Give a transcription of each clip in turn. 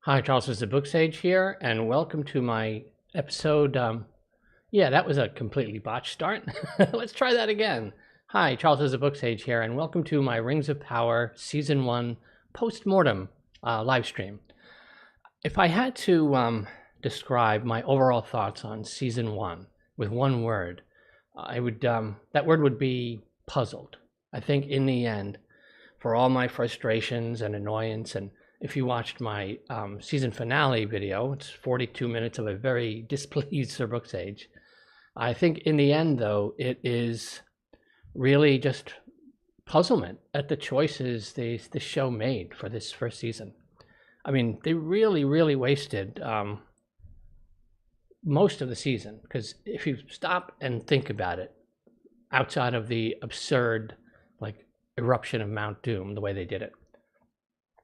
Hi, Charles is the SirBookSage here, and welcome to my episode. Yeah, that was a completely botched start. Let's try that again. Hi, Charles is the SirBookSage here, and welcome to my Rings of Power Season 1 Post-Mortem live stream. If I had to describe my overall thoughts on Season 1 with one word, that word would be puzzled. I think in the end, for all my frustrations and annoyance, and if you watched my season finale video, it's 42 minutes of a very displeased SirBookSage. I think in the end, though, it is really just puzzlement at the choices the show made for this first season. I mean, they really wasted most of the season, because if you stop and think about it, outside of the absurd eruption of Mount Doom, the way they did it,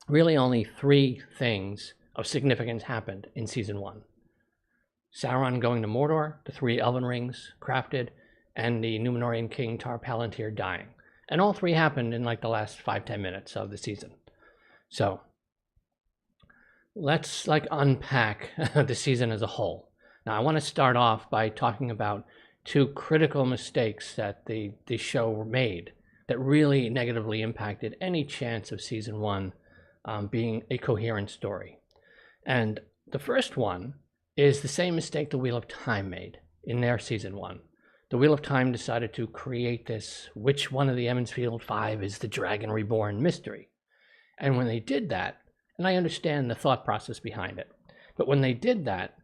really only 3 things of significance happened in Season 1. Sauron going to Mordor, the 3 Elven rings crafted, and the Numenorian king Tar Palantir dying. And all 3 happened in the last 5-10 minutes of the season. So let's unpack the season as a whole. Now I want to start off by talking about 2 critical mistakes that the show made that really negatively impacted any chance of Season 1 being a coherent story. And the first one is the same mistake the Wheel of Time made in their Season 1. The Wheel of Time decided to create this, which one of the Emmonsfield 5 is the Dragon Reborn mystery. And when they did that, and I understand the thought process behind it, but when they did that,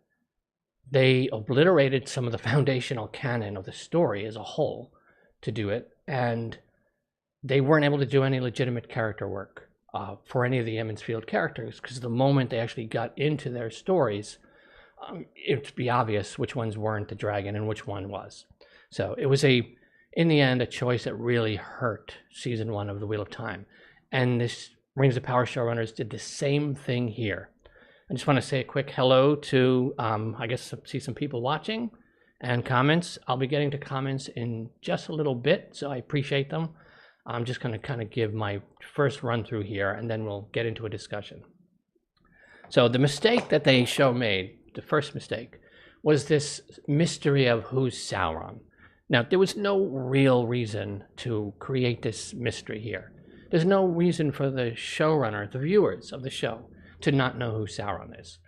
they obliterated some of the foundational canon of the story as a whole to do it, and they weren't able to do any legitimate character work for any of the Emmonsfield characters, because the moment they actually got into their stories, it'd be obvious which ones weren't the dragon and which one was. So it was in the end, a choice that really hurt Season 1 of the Wheel of Time. And this Rings of Power showrunners did the same thing here. I just want to say a quick hello to, I guess, see some people watching and comments. I'll be getting to comments in just a little bit, so I appreciate them. I'm just going to kind of give my first run through here, and then we'll get into a discussion. So the mistake that the show made, the first mistake, was this mystery of who's Sauron. Now, there was no real reason to create this mystery here. There's no reason for the showrunner, the viewers of the show, to not know who Sauron is.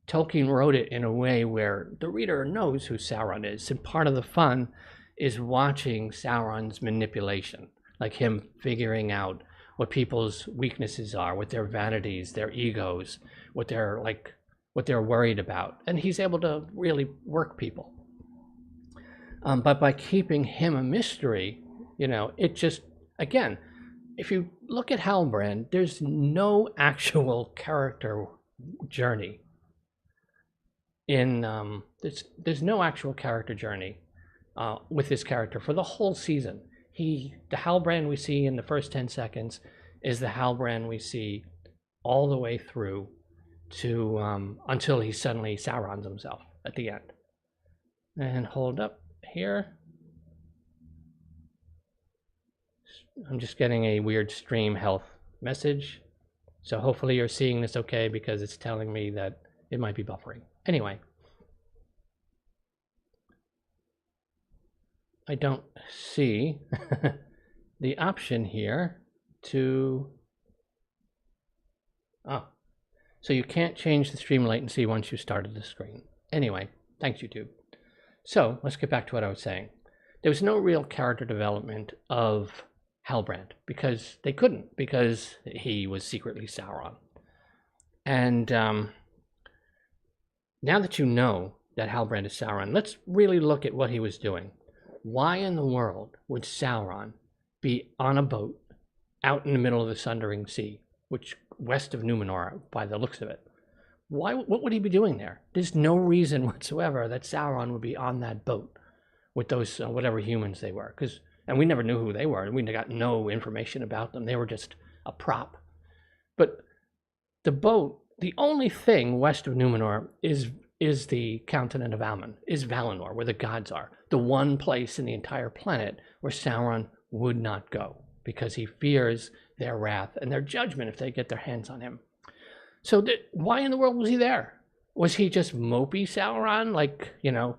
Tolkien wrote it in a way where the reader knows who Sauron is, and part of the fun is watching Sauron's manipulation, like him figuring out what people's weaknesses are, what their vanities, their egos, what they're worried about, and he's able to really work people. But by keeping him a mystery, it just, again, if you look at Halbrand, there's no actual character journey in there's no actual character journey with this character for the whole season. The Halbrand we see in the first 10 seconds is the Halbrand we see all the way through to until he suddenly Saurons himself at the end. And hold up here. I'm just getting a weird stream health message. So hopefully you're seeing this okay, because it's telling me that it might be buffering. Anyway. I don't see the option here to... so you can't change the stream latency once you started the screen. Anyway, thanks YouTube. So let's get back to what I was saying. There was no real character development of Halbrand, because they couldn't, because he was secretly Sauron. And now that you know that Halbrand is Sauron, let's really look at what he was doing. Why in the world would Sauron be on a boat out in the middle of the Sundering Sea, which west of Numenor by the looks of it? What would he be doing there? There's no reason whatsoever that Sauron would be on that boat with those whatever humans they were, and we never knew who they were. We got no information about them. They were just a prop. But the boat, the only thing west of Numenor is the continent of Alman, is Valinor, where the gods are. The one place in the entire planet where Sauron would not go, because he fears their wrath and their judgment if they get their hands on him. So why in the world was he there? Was he just mopey Sauron, like, you know,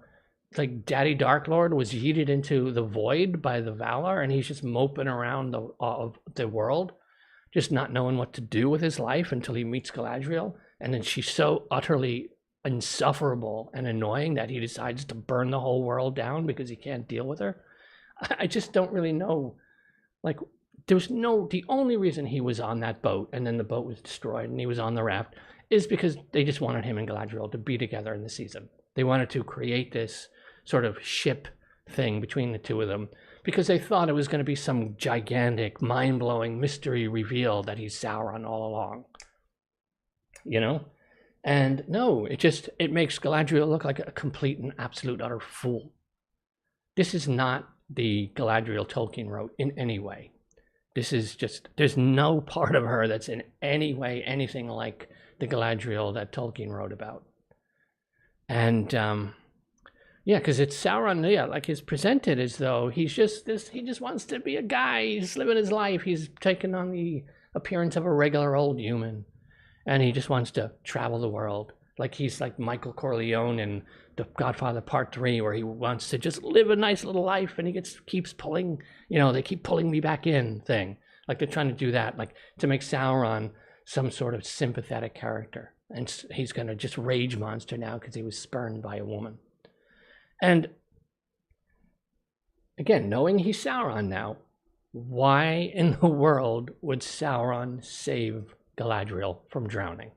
like Daddy Darklord was yeeted into the void by the Valar, and he's just moping around the world, just not knowing what to do with his life until he meets Galadriel, and then she's so utterly insufferable and annoying that he decides to burn the whole world down because he can't deal with her. I just don't really know. Like, the only reason he was on that boat and then the boat was destroyed and he was on the raft is because they just wanted him and Galadriel to be together in the season. They wanted to create this sort of ship thing between the two of them because they thought it was going to be some gigantic, mind-blowing mystery reveal that he's Sauron all along. You know? And no, it makes Galadriel look like a complete and absolute utter fool. This is not the Galadriel Tolkien wrote in any way. This is just, there's no part of her that's in any way anything like the Galadriel that Tolkien wrote about. And yeah, because it's Sauron, yeah, like he's presented as though he's just he just wants to be a guy, he's living his life, he's taken on the appearance of a regular old human. And he just wants to travel the world. Like he's like Michael Corleone in The Godfather Part 3, where he wants to just live a nice little life and he keeps pulling, you know, they keep pulling me back in thing. Like they're trying to do that, like to make Sauron some sort of sympathetic character. And he's going to just rage monster now because he was spurned by a woman. And again, knowing he's Sauron now, why in the world would Sauron save Galadriel from drowning?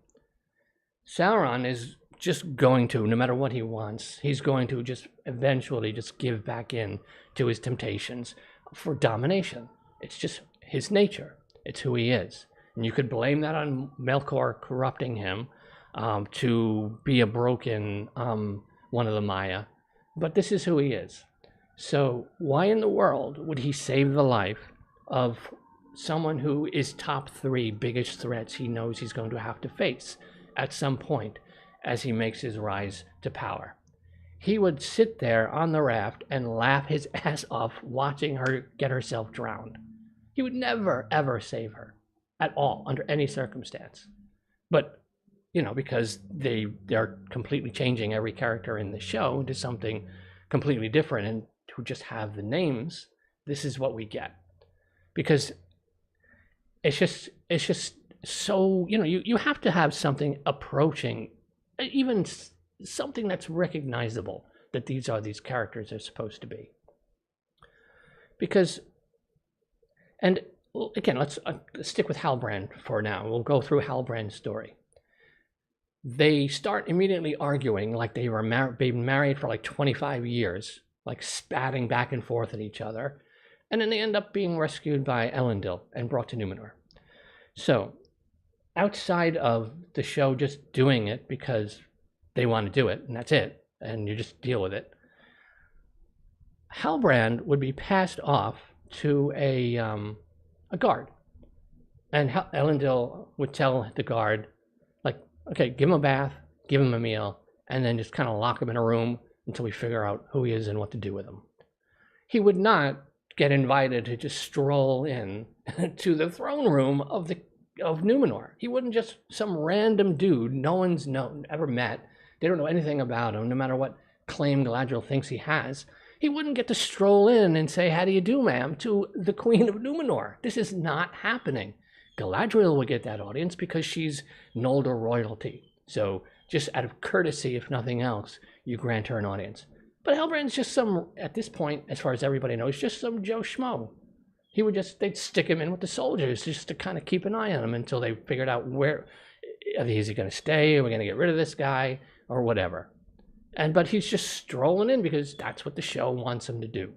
Sauron is just going to, no matter what he wants, he's going to just eventually just give back in to his temptations for domination. It's just his nature. It's who he is. And you could blame that on Melkor corrupting him to be a broken one of the Maya. But this is who he is. So why in the world would he save the life of someone who is top 3 biggest threats he knows he's going to have to face at some point as he makes his rise to power? He would sit there on the raft and laugh his ass off watching her get herself drowned. He would never, ever save her at all under any circumstance. But, you know, because they're completely changing every character in the show into something completely different and to just have the names, this is what we get. Because it's just so, you know, you have to have something approaching, even something that's recognizable that these are these characters are supposed to be. Because, and again, let's stick with Halbrand for now. We'll go through Halbrand's story. They start immediately arguing like they were been married for like 25 years, like spatting back and forth at each other. And then they end up being rescued by Elendil and brought to Numenor. So, outside of the show just doing it because they want to do it, and that's it, and you just deal with it, Halbrand would be passed off to a guard. And Elendil would tell the guard, like, okay, give him a bath, give him a meal, and then just kind of lock him in a room until we figure out who he is and what to do with him. He would not get invited to just stroll in to the throne room of Numenor. He wouldn't just some random dude no one's ever met. They don't know anything about him, no matter what claim Galadriel thinks he has. He wouldn't get to stroll in and say, "How do you do, ma'am?" to the Queen of Numenor. This is not happening. Galadriel would get that audience because she's Noldor royalty. So just out of courtesy, if nothing else, you grant her an audience. But Halbrand's just some, at this point, as far as everybody knows, just some Joe Schmo. They'd stick him in with the soldiers just to kind of keep an eye on him until they figured out where, is he going to stay? Are we going to get rid of this guy? Or whatever. But he's just strolling in because that's what the show wants him to do.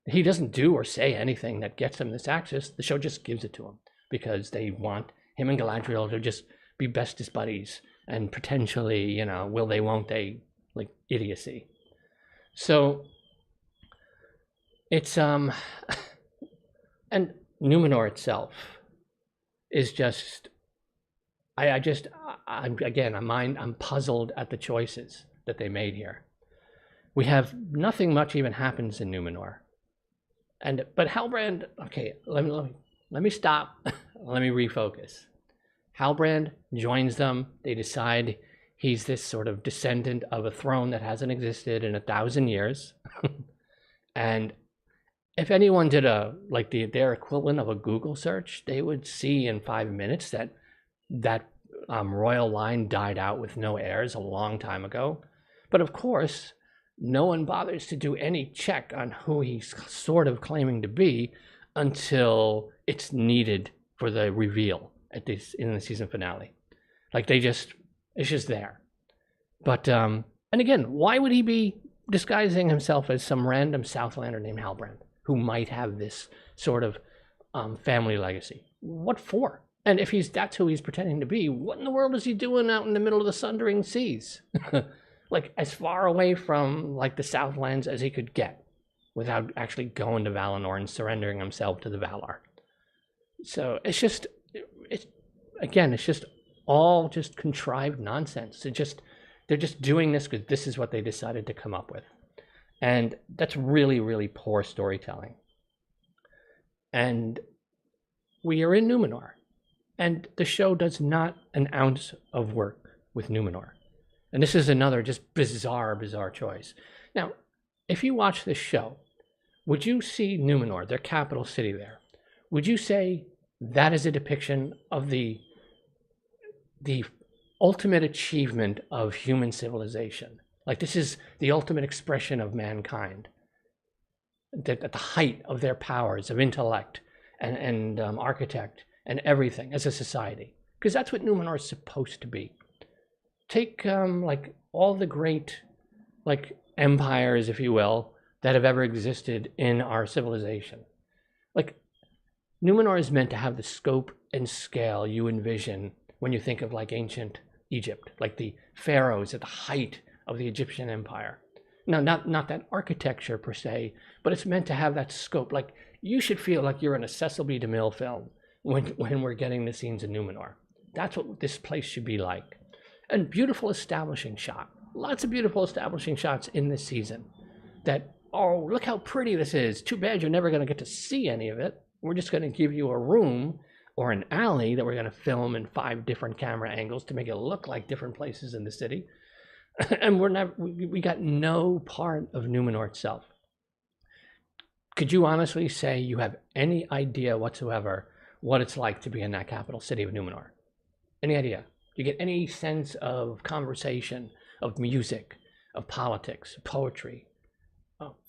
He doesn't do or say anything that gets him this access. The show just gives it to him because they want him and Galadriel to just be bestest buddies and potentially, you know, will they, won't they, like idiocy. So it's and Numenor itself is just I'm puzzled at the choices that they made here. We have nothing much even happens in Numenor. But Halbrand, okay, let me stop. Let me refocus. Halbrand joins them. They decide he's this sort of descendant of a throne that hasn't existed in 1,000 years. And if anyone did their equivalent of a Google search, they would see in 5 minutes that royal line died out with no heirs a long time ago. But of course, no one bothers to do any check on who he's sort of claiming to be until it's needed for the reveal in the season finale. Like it's just there. But and again, why would he be disguising himself as some random Southlander named Halbrand who might have this sort of family legacy? What for? And if that's who he's pretending to be, what in the world is he doing out in the middle of the Sundering Seas? Like as far away from like the Southlands as he could get without actually going to Valinor and surrendering himself to the Valar. So it's just all just contrived nonsense. They're just doing this because this is what they decided to come up with. And that's really, really poor storytelling. And we are in Numenor. And the show does not an ounce of work with Numenor. And this is another just bizarre choice. Now, if you watch this show, would you see Numenor, their capital city there? Would you say that is a depiction of the ultimate achievement of human civilization? Like this is the ultimate expression of mankind, at the height of their powers of intellect and architect and everything as a society, because that's what Numenor is supposed to be. Take like all the great like empires, if you will, that have ever existed in our civilization. Like Numenor is meant to have the scope and scale you envision when you think of like ancient Egypt, like the pharaohs at the height of the Egyptian empire. No, not that architecture per se, but it's meant to have that scope. Like you should feel like you're in a Cecil B. DeMille film when we're getting the scenes in Numenor. That's what this place should be like. And beautiful establishing shot. Lots of beautiful establishing shots in this season. That, oh, look how pretty this is. Too bad you're never going to get to see any of it. We're just going to give you a room or an alley that we're going to film in 5 different camera angles to make it look like different places in the city. And we got no part of Numenor itself. Could you honestly say you have any idea whatsoever what it's like to be in that capital city of Numenor? Any idea? Do you get any sense of conversation, of music, of politics, poetry,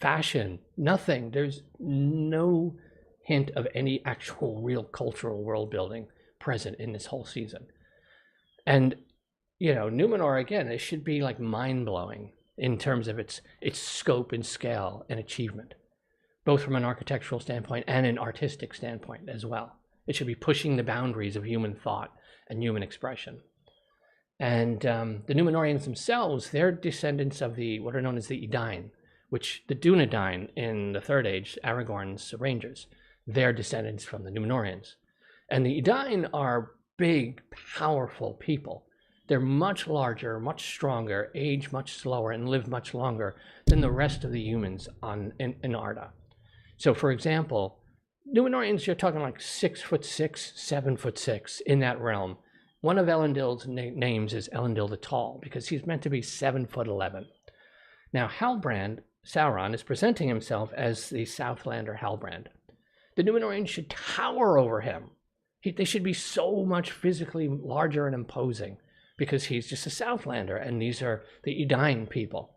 fashion? Nothing. There's no hint of any actual real cultural world building present in this whole season. And Numenor, again, it should be like mind-blowing in terms of its scope and scale and achievement, both from an architectural standpoint and an artistic standpoint as well. It should be pushing the boundaries of human thought and human expression. And the Numenorians themselves, they're descendants of what are known as the Edain, which the Dunedain in the Third Age, Aragorn's Rangers, they're descendants from the Numenorians. And the Edain are big, powerful people. They're much larger, much stronger, age much slower, and live much longer than the rest of the humans in Arda. So, for example, Numenorians, you're talking like 6'6", 7'6" in that realm. One of Elendil's names is Elendil the Tall, because he's meant to be 7'11". Now, Halbrand, Sauron, is presenting himself as the Southlander Halbrand. The Numenorians should tower over him. They should be so much physically larger and imposing, because he's just a Southlander, and these are the Edain people.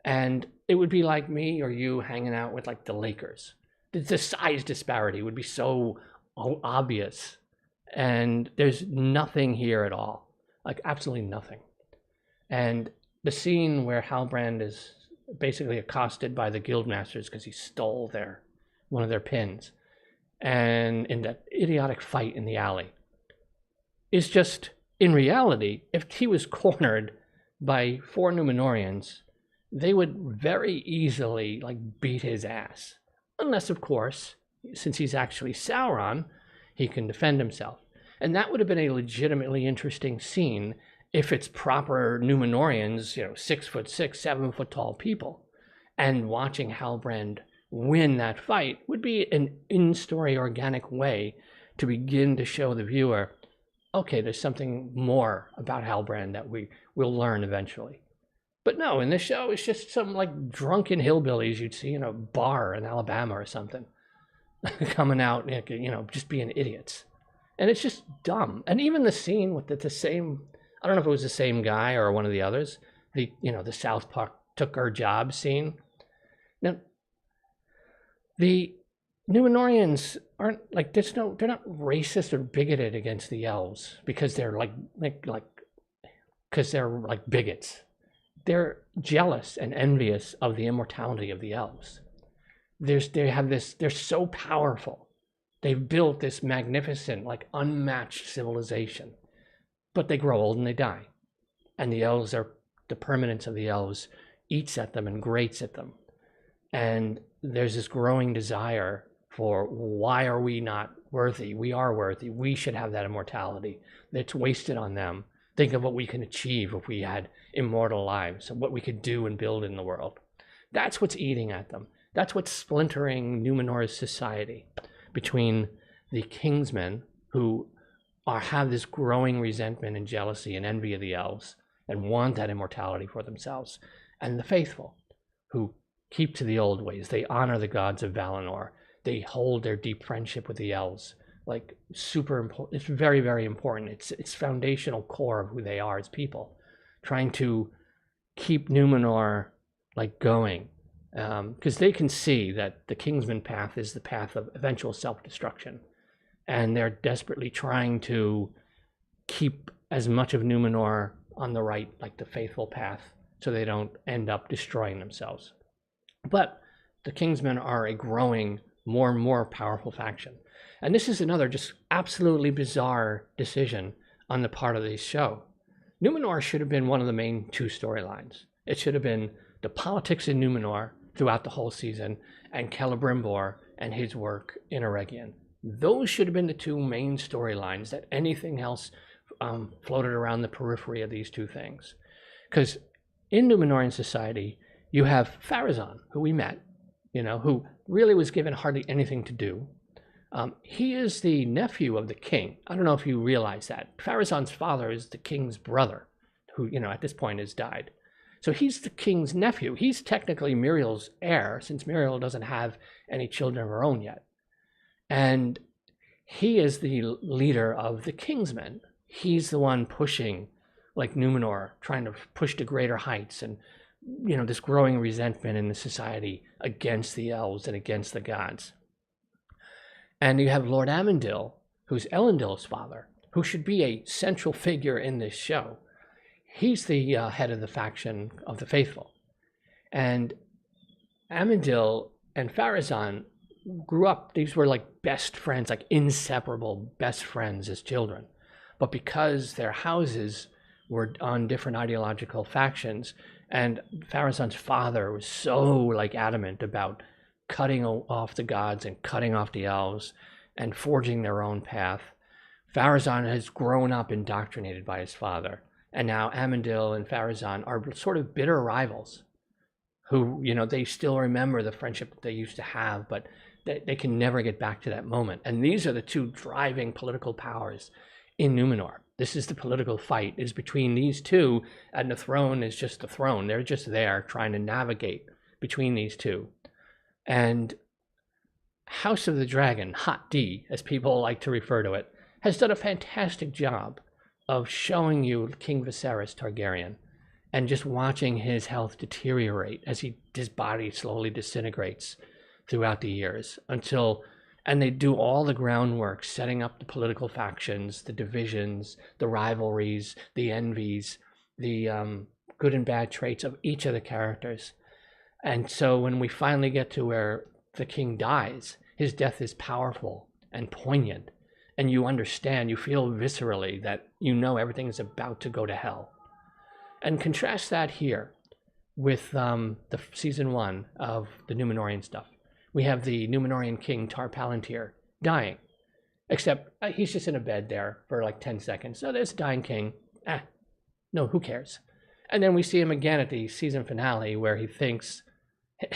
And it would be like me or you hanging out with like the Lakers. The size disparity would be so obvious. And there's nothing here at all, like absolutely nothing. And the scene where Halbrand is basically accosted by the guildmasters because he stole one of their pins, and in that idiotic fight in the alley, is just, in reality, if he was cornered by 4 Numenorians, they would very easily like beat his ass. Unless, of course, since he's actually Sauron, he can defend himself. And that would have been a legitimately interesting scene if it's proper Numenorians, 6'6", 7 foot tall people. And watching Halbrand win that fight would be an in-story organic way to begin to show the viewer, okay, there's something more about Halbrand that will learn eventually. But no, in this show, it's just some like drunken hillbillies you'd see in a bar in Alabama or something, coming out, just being idiots. And it's just dumb. And even the scene with the same, I don't know if it was the same guy or one of the others, the South Park took our job scene. Now, the Numenorians aren't like, they're not racist or bigoted against the elves because they're because they're like bigots. They're jealous and envious of the immortality of the elves. They're so powerful. They've built this magnificent, like unmatched civilization, but they grow old and they die. And the permanence of the elves eats at them and grates at them. And there's this growing desire for, why are we not worthy? We are worthy. We should have that immortality. It's wasted on them. Think of what we can achieve if we had immortal lives and what we could do and build in the world. That's what's eating at them. That's what's splintering Numenor's society between the Kingsmen, who have this growing resentment and jealousy and envy of the elves and want that immortality for themselves, and the faithful, who keep to the old ways. They honor the gods of Valinor. They hold their deep friendship with the elves. Like, super important. It's very, very important. It's foundational core of who they are as people, trying to keep Numenor like going, because they can see that the Kingsman path is the path of eventual self-destruction, and they're desperately trying to keep as much of Numenor on the right, like the faithful path, so they don't end up destroying themselves. But the Kingsmen are a growing, more and more powerful faction. And this is another just absolutely bizarre decision on the part of this show. Numenor should have been one of the main two storylines. It should have been the politics in Numenor throughout the whole season, and Celebrimbor and his work in Eregion. Those should have been the two main storylines, that anything else floated around the periphery of these two things. Because in Numenorian society, you have Farazon, who we met, who really was given hardly anything to do. He is the nephew of the king. I don't know if you realize that. Farazon's father is the king's brother, who, at this point has died. So he's the king's nephew. He's technically Muriel's heir, since Muriel doesn't have any children of her own yet. And he is the leader of the Kingsmen. He's the one pushing, like Numenor, trying to push to greater heights, and this growing resentment in the society against the elves and against the gods. And you have Lord Amandil, who's Elendil's father, who should be a central figure in this show. He's the head of the faction of the faithful. And Amandil and Farazon grew up, these were like best friends, like inseparable best friends as children. But because their houses were on different ideological factions, and Farazon's father was so like adamant about cutting off the gods and cutting off the elves and forging their own path, Farazon has grown up indoctrinated by his father. And now Amandil and Farazon are sort of bitter rivals who, they still remember the friendship that they used to have, but they can never get back to that moment. And these are the two driving political powers in Numenor. This is the political fight, is between these two, and the throne is just the throne. They're just there trying to navigate between these two. And House of the Dragon, Hot D, as people like to refer to it, has done a fantastic job of showing you King Viserys Targaryen and just watching his health deteriorate as his body slowly disintegrates throughout the years and they do all the groundwork, setting up the political factions, the divisions, the rivalries, the envies, the good and bad traits of each of the characters. And so when we finally get to where the king dies, his death is powerful and poignant. And you understand, you feel viscerally that everything is about to go to hell. And contrast that here with the season 1 of the Numenorian stuff. We have the Numenorian king Tar-Palantir dying, except he's just in a bed there for like 10 seconds. So there's a dying king. No, who cares? And then we see him again at the season finale, where he thinks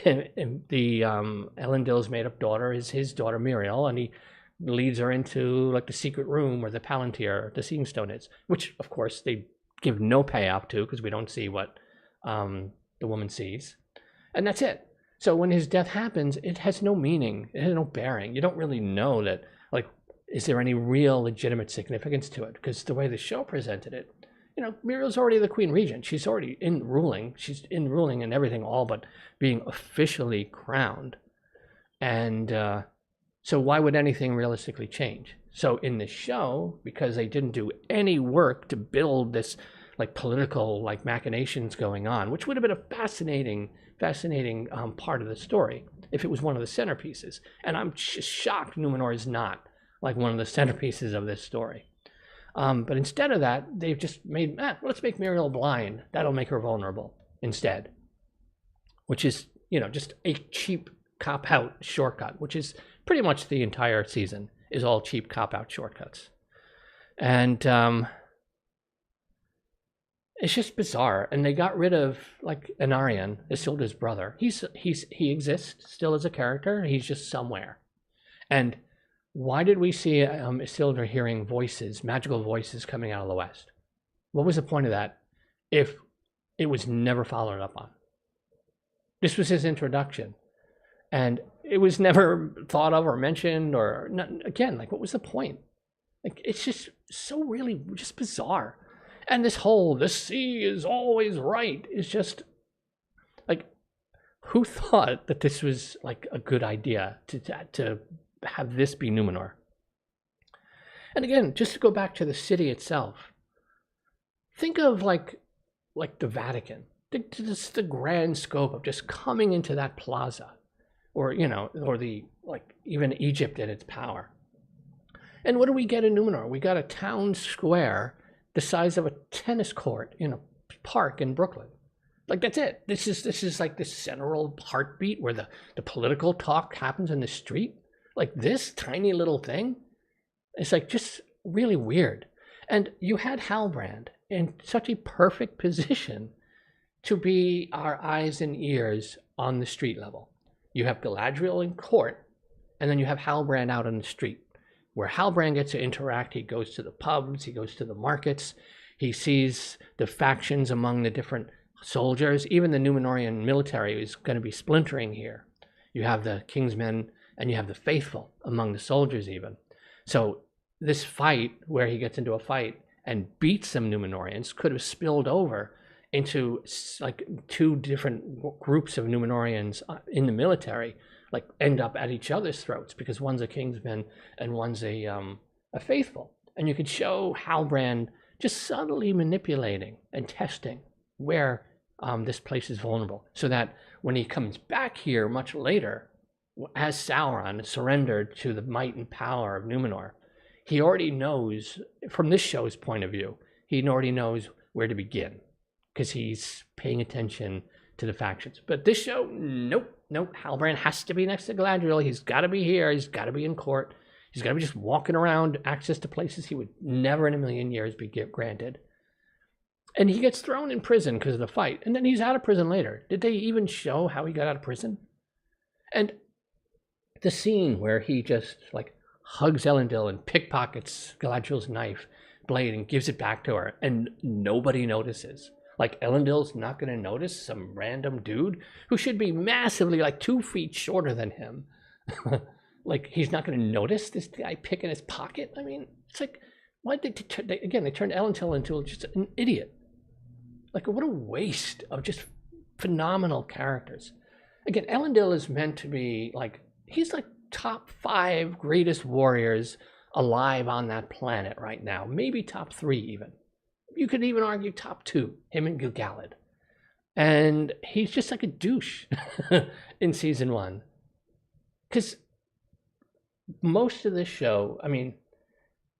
the Elendil's made-up daughter is his daughter Muriel, and he leads her into like the secret room where the Palantir, the Seeing Stone is, which of course they give no payoff to because we don't see what the woman sees. And that's it. So when his death happens, it has no meaning. It has no bearing. You don't really know that, like, is there any real legitimate significance to it? Because the way the show presented it, you know, Muriel's already the Queen Regent. She's already in ruling. She's in ruling and everything, all but being officially crowned. And so why would anything realistically change? So in the show, because they didn't do any work to build this like political like machinations going on, which would have been a fascinating part of the story if it was one of the centerpieces. And I'm just shocked Numenor is not like one of the centerpieces of this story. But instead of that, they've just made, let's make Muriel blind. That'll make her vulnerable instead, which is, you know, just a cheap cop-out shortcut, which is pretty much the entire season is all cheap cop-out shortcuts. And it's just bizarre. And they got rid of like Anarion, Isildur's brother. He exists still as a character. He's just somewhere. And why did we see Isildur hearing voices, magical voices coming out of the west? What was the point of that if it was never followed up on? This was his introduction. And it was never thought of or mentioned or, again, like what was the point? Like it's just so really just bizarre. And this whole, the sea is always right, is just like, who thought that this was like a good idea to have this be Numenor? And again, just to go back to the city itself, think of like the Vatican, just the grand scope of just coming into that plaza, or, you know, or the, like even Egypt at its power. And what do we get in Numenor? We got a town square the size of a tennis court in a park in Brooklyn. Like that's it. This is like the central heartbeat where the political talk happens in the street. Like this tiny little thing. It's like just really weird. And you had Halbrand in such a perfect position to be our eyes and ears on the street level. You have Galadriel in court, and then you have Halbrand out on the street, where Halbrand gets to interact. He goes to the pubs, he goes to the markets, he sees the factions among the different soldiers. Even the Numenorian military is going to be splintering here. You have the Kingsmen and you have the faithful among the soldiers even. So this fight, where he gets into a fight and beats some Numenorians, could have spilled over into like two different groups of Numenorians in the military, like end up at each other's throats because one's a Kingsman and one's a faithful. And you could show Halbrand just subtly manipulating and testing where this place is vulnerable, so that when he comes back here much later, as Sauron surrendered to the might and power of Numenor, he already knows, from this show's point of view, he already knows where to begin because he's paying attention to the factions. But this show, nope. Halbrand has to be next to Galadriel. He's got to be here. He's got to be in court. He's got to be just walking around, access to places he would never in a million years be granted. And he gets thrown in prison because of the fight. And then he's out of prison later. Did they even show how he got out of prison? And the scene where he just like hugs Elendil and pickpockets Galadriel's knife blade and gives it back to her, and nobody notices. Like Elendil's not going to notice some random dude who should be massively like 2 feet shorter than him. Like he's not going to notice this guy picking his pocket. I mean, it's like, why did they turned Elendil into just an idiot. Like what a waste of just phenomenal characters. Again, Elendil is meant to be like, he's like top 5 greatest warriors alive on that planet right now. Maybe top 3 even. You could even argue top 2, him and Gil-galad. And he's just like a douche in season 1. Because most of this show, I mean,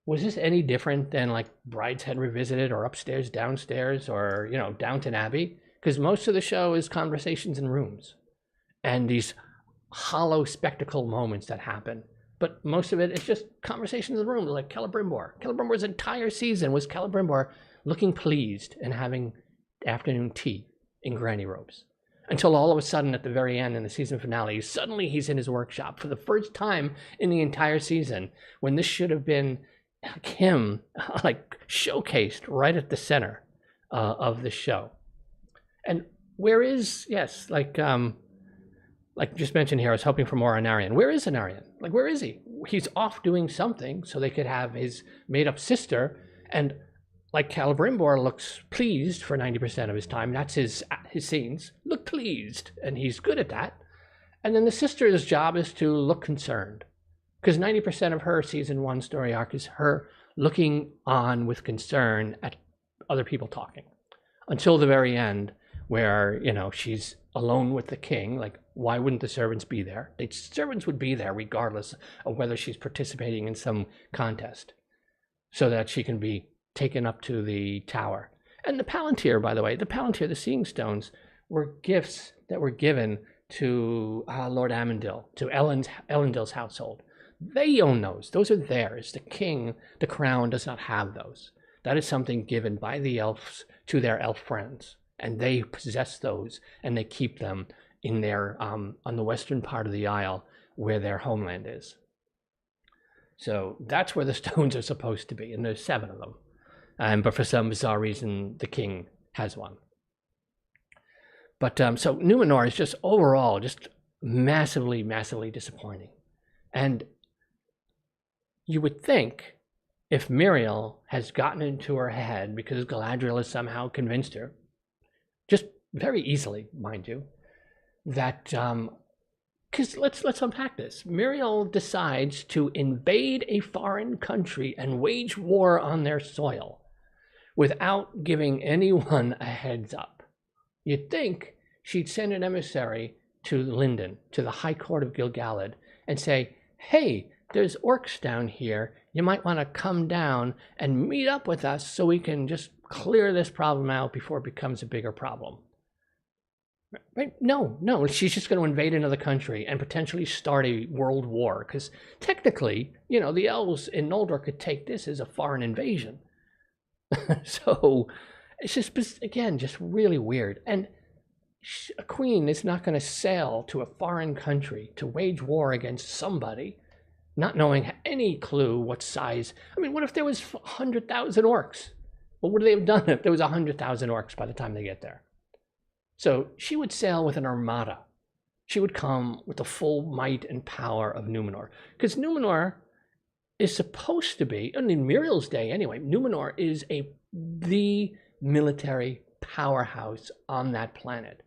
was this any different than like Brideshead Revisited or Upstairs, Downstairs, or, you know, Downton Abbey? Because most of the show is conversations in rooms and these hollow spectacle moments that happen. But most of it is just conversations in the room, like Celebrimbor. Celebrimbor's entire season was Celebrimbor looking pleased and having afternoon tea in granny robes. until all of a sudden at the very end in the season finale, suddenly he's in his workshop for the first time in the entire season, when this should have been him like showcased right at the center of the show. And where is, yes, like just mentioned here, I was hoping for more on Aryan. Where is Anarion? Like, where is he? He's off doing something so they could have his made-up sister, and like Celebrimbor looks pleased for 90% of his time. That's his scenes. Look pleased, and he's good at that. And then the sister's job is to look concerned, because 90% of her season 1 story arc is her looking on with concern at other people talking, until the very end, where, you know, she's alone with the king. Like, why wouldn't the servants be there? The servants would be there regardless of whether she's participating in some contest, so that she can be taken up to the tower. And the Palantir, by the way, the Seeing Stones, were gifts that were given to Lord Amandil, to Elendil's household. They own those. Those are theirs. The king, the crown, does not have those. That is something given by the elves to their elf friends, and they possess those, and they keep them in their on the western part of the Isle, where their homeland is. So that's where the stones are supposed to be, and there's 7 of them. But for some bizarre reason, the king has one. But so Numenor is just overall just massively, massively disappointing. And you would think, if Miriel has gotten into her head because Galadriel has somehow convinced her, just very easily, mind you, that because let's unpack this. Miriel decides to invade a foreign country and wage war on their soil without giving anyone a heads up. You'd think she'd send an emissary to Lindon, to the High Court of Gil-galad, and say, hey, there's orcs down here. You might want to come down and meet up with us so we can just clear this problem out before it becomes a bigger problem. Right? No, she's just going to invade another country and potentially start a world war, because technically, you know, the elves in Noldor could take this as a foreign invasion. So it's just, again, just really weird. And a queen is not going to sail to a foreign country to wage war against somebody, not knowing any clue what size. I mean, what if there was 100,000 orcs? What would they have done if there was 100,000 orcs by the time they get there? So she would sail with an armada. She would come with the full might and power of Numenor. Because Numenor is supposed to be, and in Miriel's day anyway, Numenor is the military powerhouse on that planet.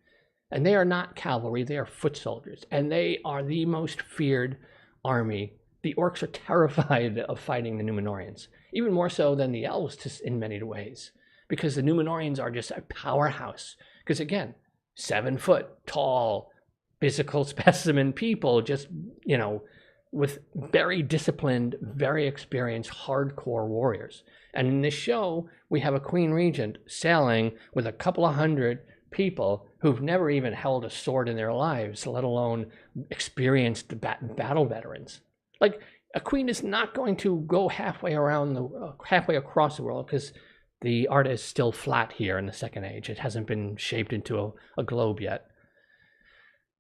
And they are not cavalry, they are foot soldiers. And they are the most feared army. The orcs are terrified of fighting the Numenorians, even more so than the elves in many ways, because the Numenorians are just a powerhouse. Because again, 7 foot tall, physical specimen people, just, you know, with very disciplined, very experienced, hardcore warriors. And in this show, we have a Queen Regent sailing with a couple of hundred people who've never even held a sword in their lives, let alone experienced battle veterans. Like, a queen is not going to go halfway across the world, because the art is still flat here in the Second Age. It hasn't been shaped into a globe yet.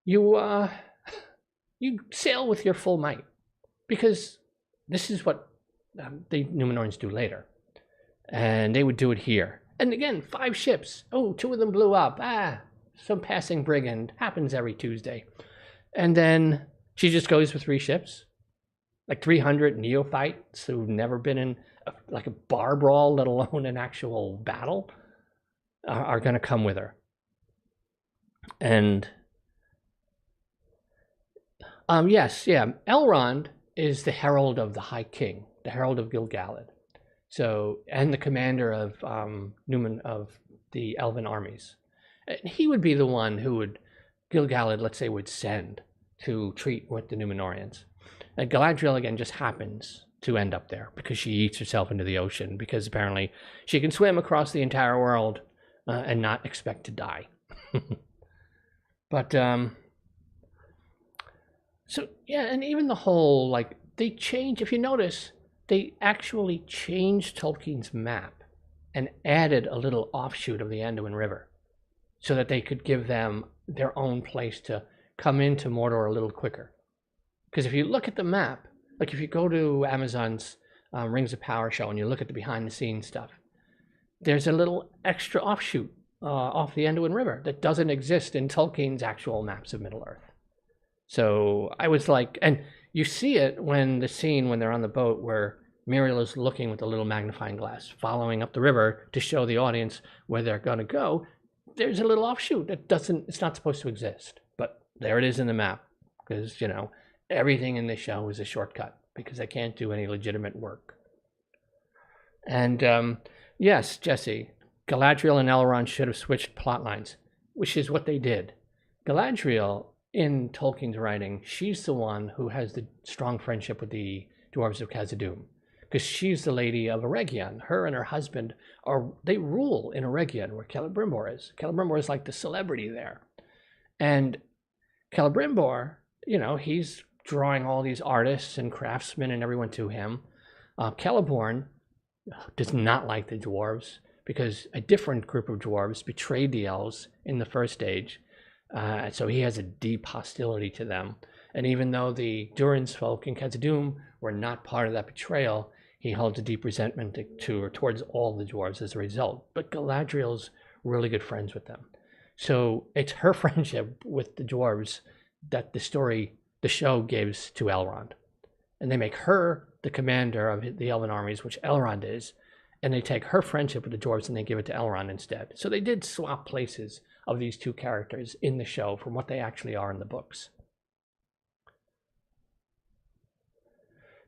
You sail with your full might, because this is what the Numenorians do later. And they would do it here. And again, 5 ships. Oh, 2 of them blew up. Some passing brigand. Happens every Tuesday. And then she just goes with 3 ships. Like 300 neophytes who've never been in like a bar brawl, let alone an actual battle, are going to come with her. And Elrond is the herald of the High King, the herald of Gil-galad. So, and the commander of the Elven armies. And he would be the one who would Gil-galad, let's say, would send to treat with the Numenorians. And Galadriel, again, just happens to end up there because she eats herself into the ocean, because apparently she can swim across the entire world and not expect to die. But, so, yeah, and even the whole, like, they change, if you notice, they actually changed Tolkien's map and added a little offshoot of the Anduin River so that they could give them their own place to come into Mordor a little quicker. Because if you look at the map, like if you go to Amazon's Rings of Power show and you look at the behind the scenes stuff, there's a little extra offshoot off the Anduin River that doesn't exist in Tolkien's actual maps of Middle-earth. So I was like, and you see it when they're on the boat where Muriel is looking with a little magnifying glass, following up the river to show the audience where they're going to go. There's a little offshoot that it's not supposed to exist, but there it is in the map, because, everything in this show is a shortcut because they can't do any legitimate work. And yes, Jesse, Galadriel and Elrond should have switched plot lines, which is what they did. Galadriel, in Tolkien's writing, she's the one who has the strong friendship with the dwarves of Khazad-dûm, because she's the lady of Eregion. Her and her husband they rule in Eregion, where Celebrimbor is. Celebrimbor is like the celebrity there. And Celebrimbor, he's drawing all these artists and craftsmen and everyone to him. Celeborn does not like the dwarves because a different group of dwarves betrayed the elves in the first age. So he has a deep hostility to them. And even though the Durin's folk in Khazad-dûm were not part of that betrayal, he holds a deep resentment towards all the dwarves as a result. But Galadriel's really good friends with them. So it's her friendship with the dwarves that the show gives to Elrond. And they make her the commander of the Elven armies, which Elrond is, and they take her friendship with the dwarves and they give it to Elrond instead. So they did swap places of these two characters in the show from what they actually are in the books.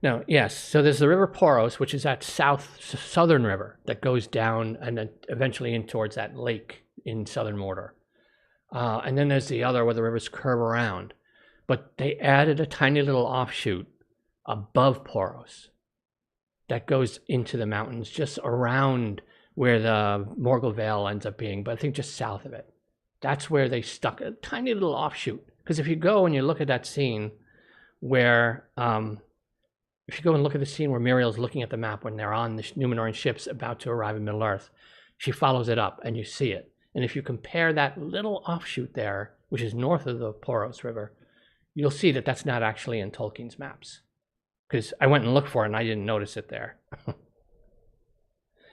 Now, yes, so there's the River Poros, which is that southern river that goes down and then eventually in towards that lake in southern Mordor. And then there's the other where the rivers curve around. But they added a tiny little offshoot above Poros that goes into the mountains just around where the Morgul Vale ends up being, but I think just south of it. That's where they stuck a tiny little offshoot. Because if you go and you look at that scene where, if you go and look at the scene where Muriel's looking at the map when they're on the Numenorean ships about to arrive in Middle-earth, she follows it up and you see it. And if you compare that little offshoot there, which is north of the Poros River, you'll see that that's not actually in Tolkien's maps. Because I went and looked for it and I didn't notice it there.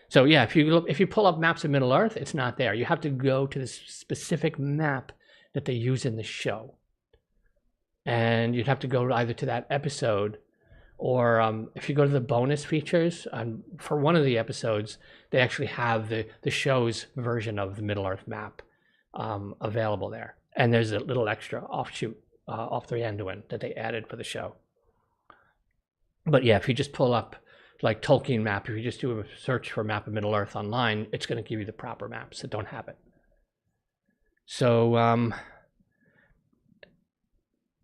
So yeah, if you pull up maps of Middle-earth, it's not there. You have to go to the specific map that they use in the show. And you'd have to go either to that episode, or if you go to the bonus features, for one of the episodes, they actually have the show's version of the Middle-earth map available there. And there's a little extra offshoot off the Anduin that they added for the show. But yeah, if you just pull up like Tolkien map, if you just do a search for map of Middle-earth online, it's going to give you the proper maps that don't have it. So,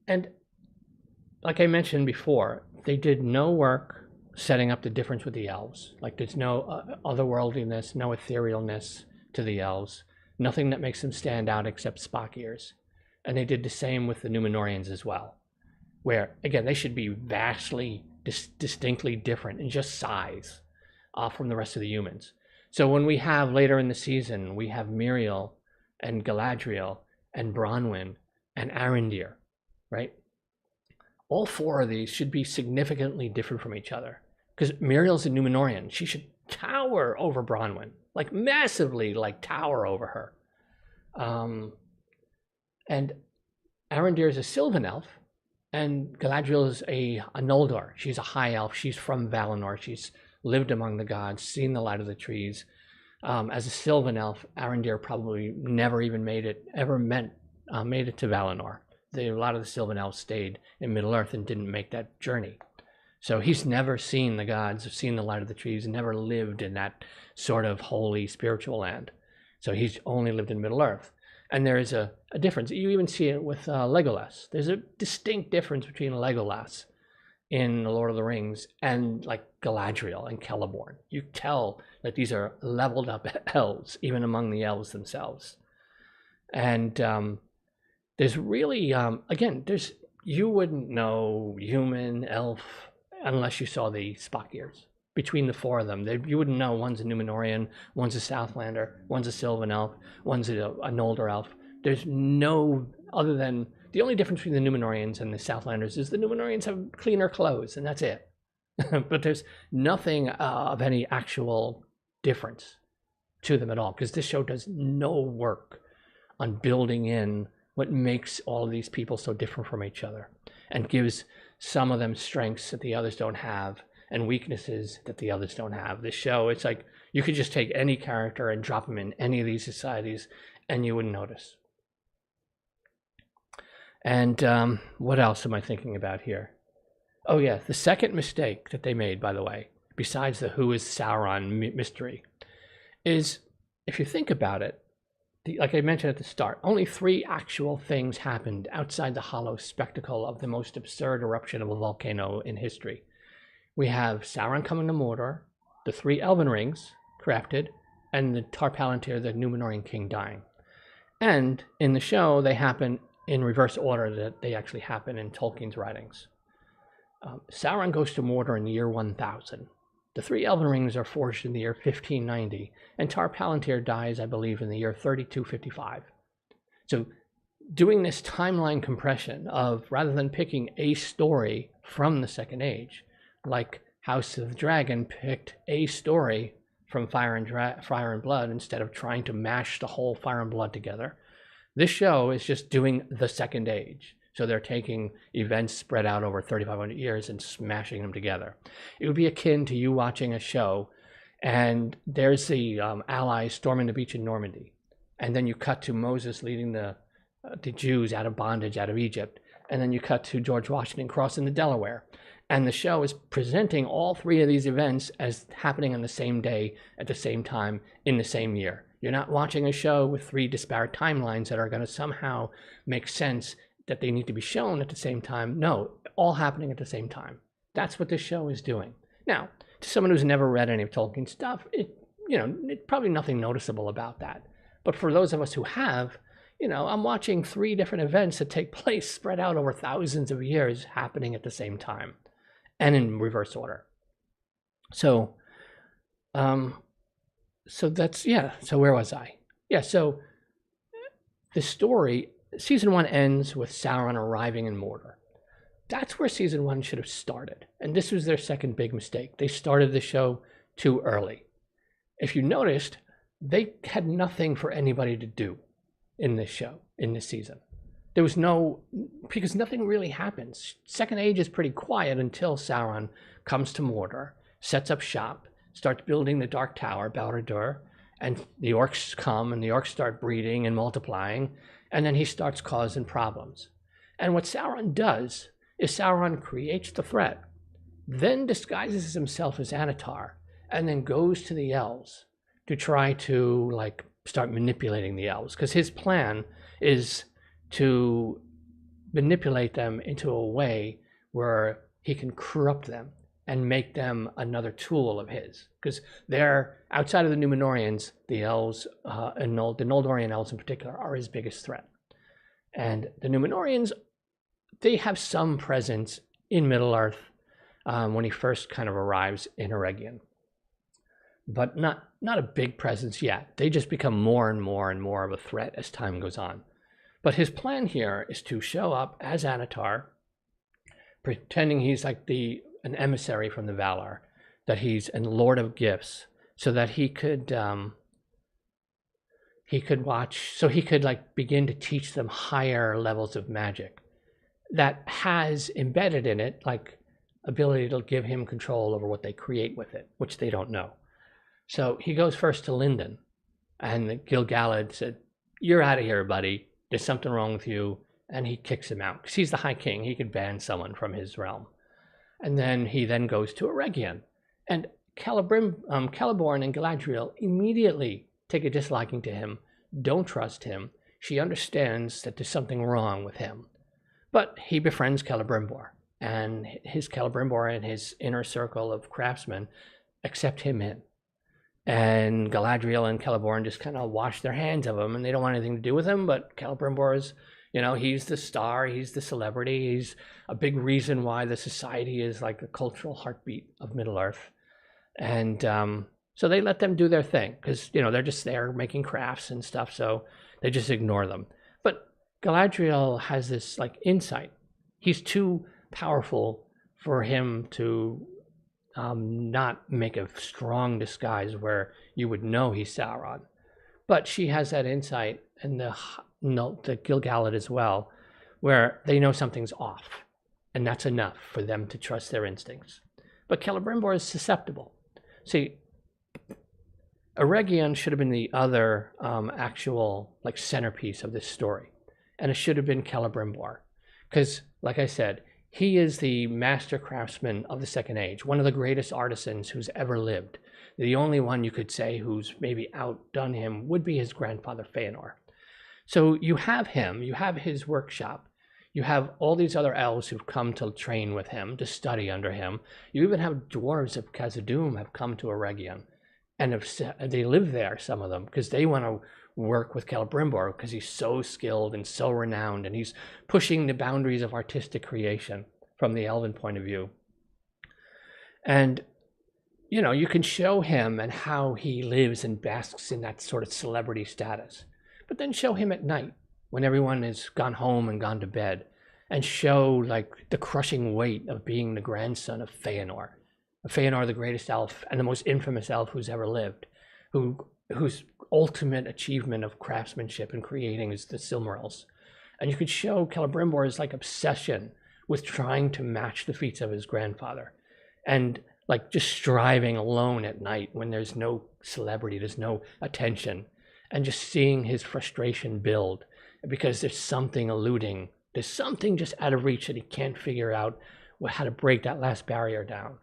and like I mentioned before, they did no work setting up the difference with the elves. Like there's no otherworldliness, no etherealness to the elves, nothing that makes them stand out except Spock ears. And they did the same with the Numenorians as well, where, again, they should be vastly, distinctly different in just size from the rest of the humans. So when we have, later in the season, we have Muriel and Galadriel and Bronwyn and Arondir, right? All four of these should be significantly different from each other. Because Muriel's a Numenorian. She should tower over Bronwyn, like massively, like tower over her. And Arondir is a Sylvan elf, and Galadriel is a Noldor. She's a high elf. She's from Valinor. She's lived among the gods, seen the light of the trees. As a Sylvan elf, Arondir probably never even made it to Valinor. A lot of the Sylvan elves stayed in Middle-earth and didn't make that journey. So he's never seen the gods, seen the light of the trees, never lived in that sort of holy spiritual land. So he's only lived in Middle-earth. And there is a difference. You even see it with Legolas. There's a distinct difference between Legolas in The Lord of the Rings and like Galadriel and Celeborn. You tell that these are leveled up elves, even among the elves themselves. And there's really, again, you wouldn't know human, elf, unless you saw the Spock ears. Between the four of them, you wouldn't know one's a Numenorian, one's a Southlander, one's a Sylvan elf, one's a Noldor elf. There's no, other than, the only difference between the Numenorians and the Southlanders is the Numenorians have cleaner clothes, and that's it. But there's nothing of any actual difference to them at all, because this show does no work on building in what makes all of these people so different from each other, and gives some of them strengths that the others don't have and weaknesses that the others don't have. This show, it's like you could just take any character and drop them in any of these societies and you wouldn't notice. And what else am I thinking about here? Oh yeah, the second mistake that they made, by the way, besides the who is Sauron mystery, is, if you think about it, like I mentioned at the start, only 3 actual things happened outside the hollow spectacle of the most absurd eruption of a volcano in history. We have Sauron coming to Mordor, the 3 Elven rings crafted, and the Tar Palantir, the Numenorian king, dying. And in the show, they happen in reverse order that they actually happen in Tolkien's writings. Sauron goes to Mordor in the year 1000. The 3 Elven rings are forged in the year 1590, and Tar Palantir dies, I believe, in the year 3255. So doing this timeline compression of, rather than picking a story from the Second Age, like House of the Dragon picked a story from Fire and Blood instead of trying to mash the whole Fire and Blood together, this show is just doing the Second Age. So they're taking events spread out over 3,500 years and smashing them together. It would be akin to you watching a show, and there's the Allies storming the beach in Normandy, and then you cut to Moses leading the Jews out of bondage out of Egypt, and then you cut to George Washington crossing the Delaware. And the show is presenting all 3 of these events as happening on the same day, at the same time, in the same year. You're not watching a show with 3 disparate timelines that are going to somehow make sense that they need to be shown at the same time. No, all happening at the same time. That's what this show is doing. Now, to someone who's never read any of Tolkien's stuff, it's probably nothing noticeable about that. But for those of us who have, I'm watching 3 different events that take place spread out over thousands of years happening at the same time and in reverse order. So that's, yeah, so where was I? Yeah, so the story, Season 1 ends with Sauron arriving in Mordor. That's where Season 1 should have started. And this was their second big mistake. They started the show too early. If you noticed, they had nothing for anybody to do in this show, in this season. There was because nothing really happens. Second Age is pretty quiet until Sauron comes to Mordor, sets up shop, starts building the Dark Tower, Balrog, and the orcs come, and the orcs start breeding and multiplying, and then he starts causing problems. And what Sauron does is Sauron creates the threat, then disguises himself as Anatar, and then goes to the elves to try to start manipulating the elves, because his plan is to manipulate them into a way where he can corrupt them and make them another tool of his, because they're, outside of the Numenorians, the elves, and the Noldorian elves in particular, are his biggest threat. And the Numenorians, they have some presence in Middle-earth when he first kind of arrives in Eregion, but not a big presence yet. They just become more and more and more of a threat as time goes on. But his plan here is to show up as Anatar, pretending he's like an emissary from the Valar, that he's a Lord of Gifts, so that he could begin to teach them higher levels of magic that has embedded in it ability to give him control over what they create with it, which they don't know. So he goes first to Lindon, and Gil-galad said, "You're out of here, buddy. There's something wrong with you." And he kicks him out, because he's the High King. He could ban someone from his realm. And then he goes to Eregion. And Celebrimbor and Galadriel immediately take a disliking to him, don't trust him. She understands that there's something wrong with him. But he befriends Celebrimbor, and his Celebrimbor and his inner circle of craftsmen accept him in. And Galadriel and Celeborn just kind of wash their hands of him, and they don't want anything to do with him. But Celebrimbor is, he's the star, he's the celebrity, he's a big reason why the society is like the cultural heartbeat of Middle-earth. And so they let them do their thing, because they're just there making crafts and stuff, so they just ignore them. Galadriel has this like insight. He's too powerful for him to not make a strong disguise where you would know he's Sauron. But she has that insight, and the Gil-galad as well, where they know something's off, and that's enough for them to trust their instincts. But Celebrimbor is susceptible. See, Eregion should have been the other actual like centerpiece of this story, and it should have been Celebrimbor, because, like I said, he is the master craftsman of the Second Age, one of the greatest artisans who's ever lived. The only one you could say who's maybe outdone him would be his grandfather Feanor. So you have him, you have his workshop, you have all these other elves who've come to train with him, to study under him. You even have dwarves of Khazad-dûm have come to Eregion, and they live there, some of them, because they want to work with Celebrimbor because he's so skilled and so renowned, and he's pushing the boundaries of artistic creation from the Elven point of view. And you know, you can show him and how he lives and basks in that sort of celebrity status, but then show him at night when everyone has gone home and gone to bed, and show like the crushing weight of being the grandson of Feanor. Feanor, the greatest elf and the most infamous elf who's ever lived, whose ultimate achievement of craftsmanship and creating is the Silmarils. And you could show Celebrimbor's like obsession with trying to match the feats of his grandfather, and like just striving alone at night when there's no celebrity, there's no attention, and just seeing his frustration build because there's something eluding, there's something just out of reach that he can't figure out how to break that last barrier down.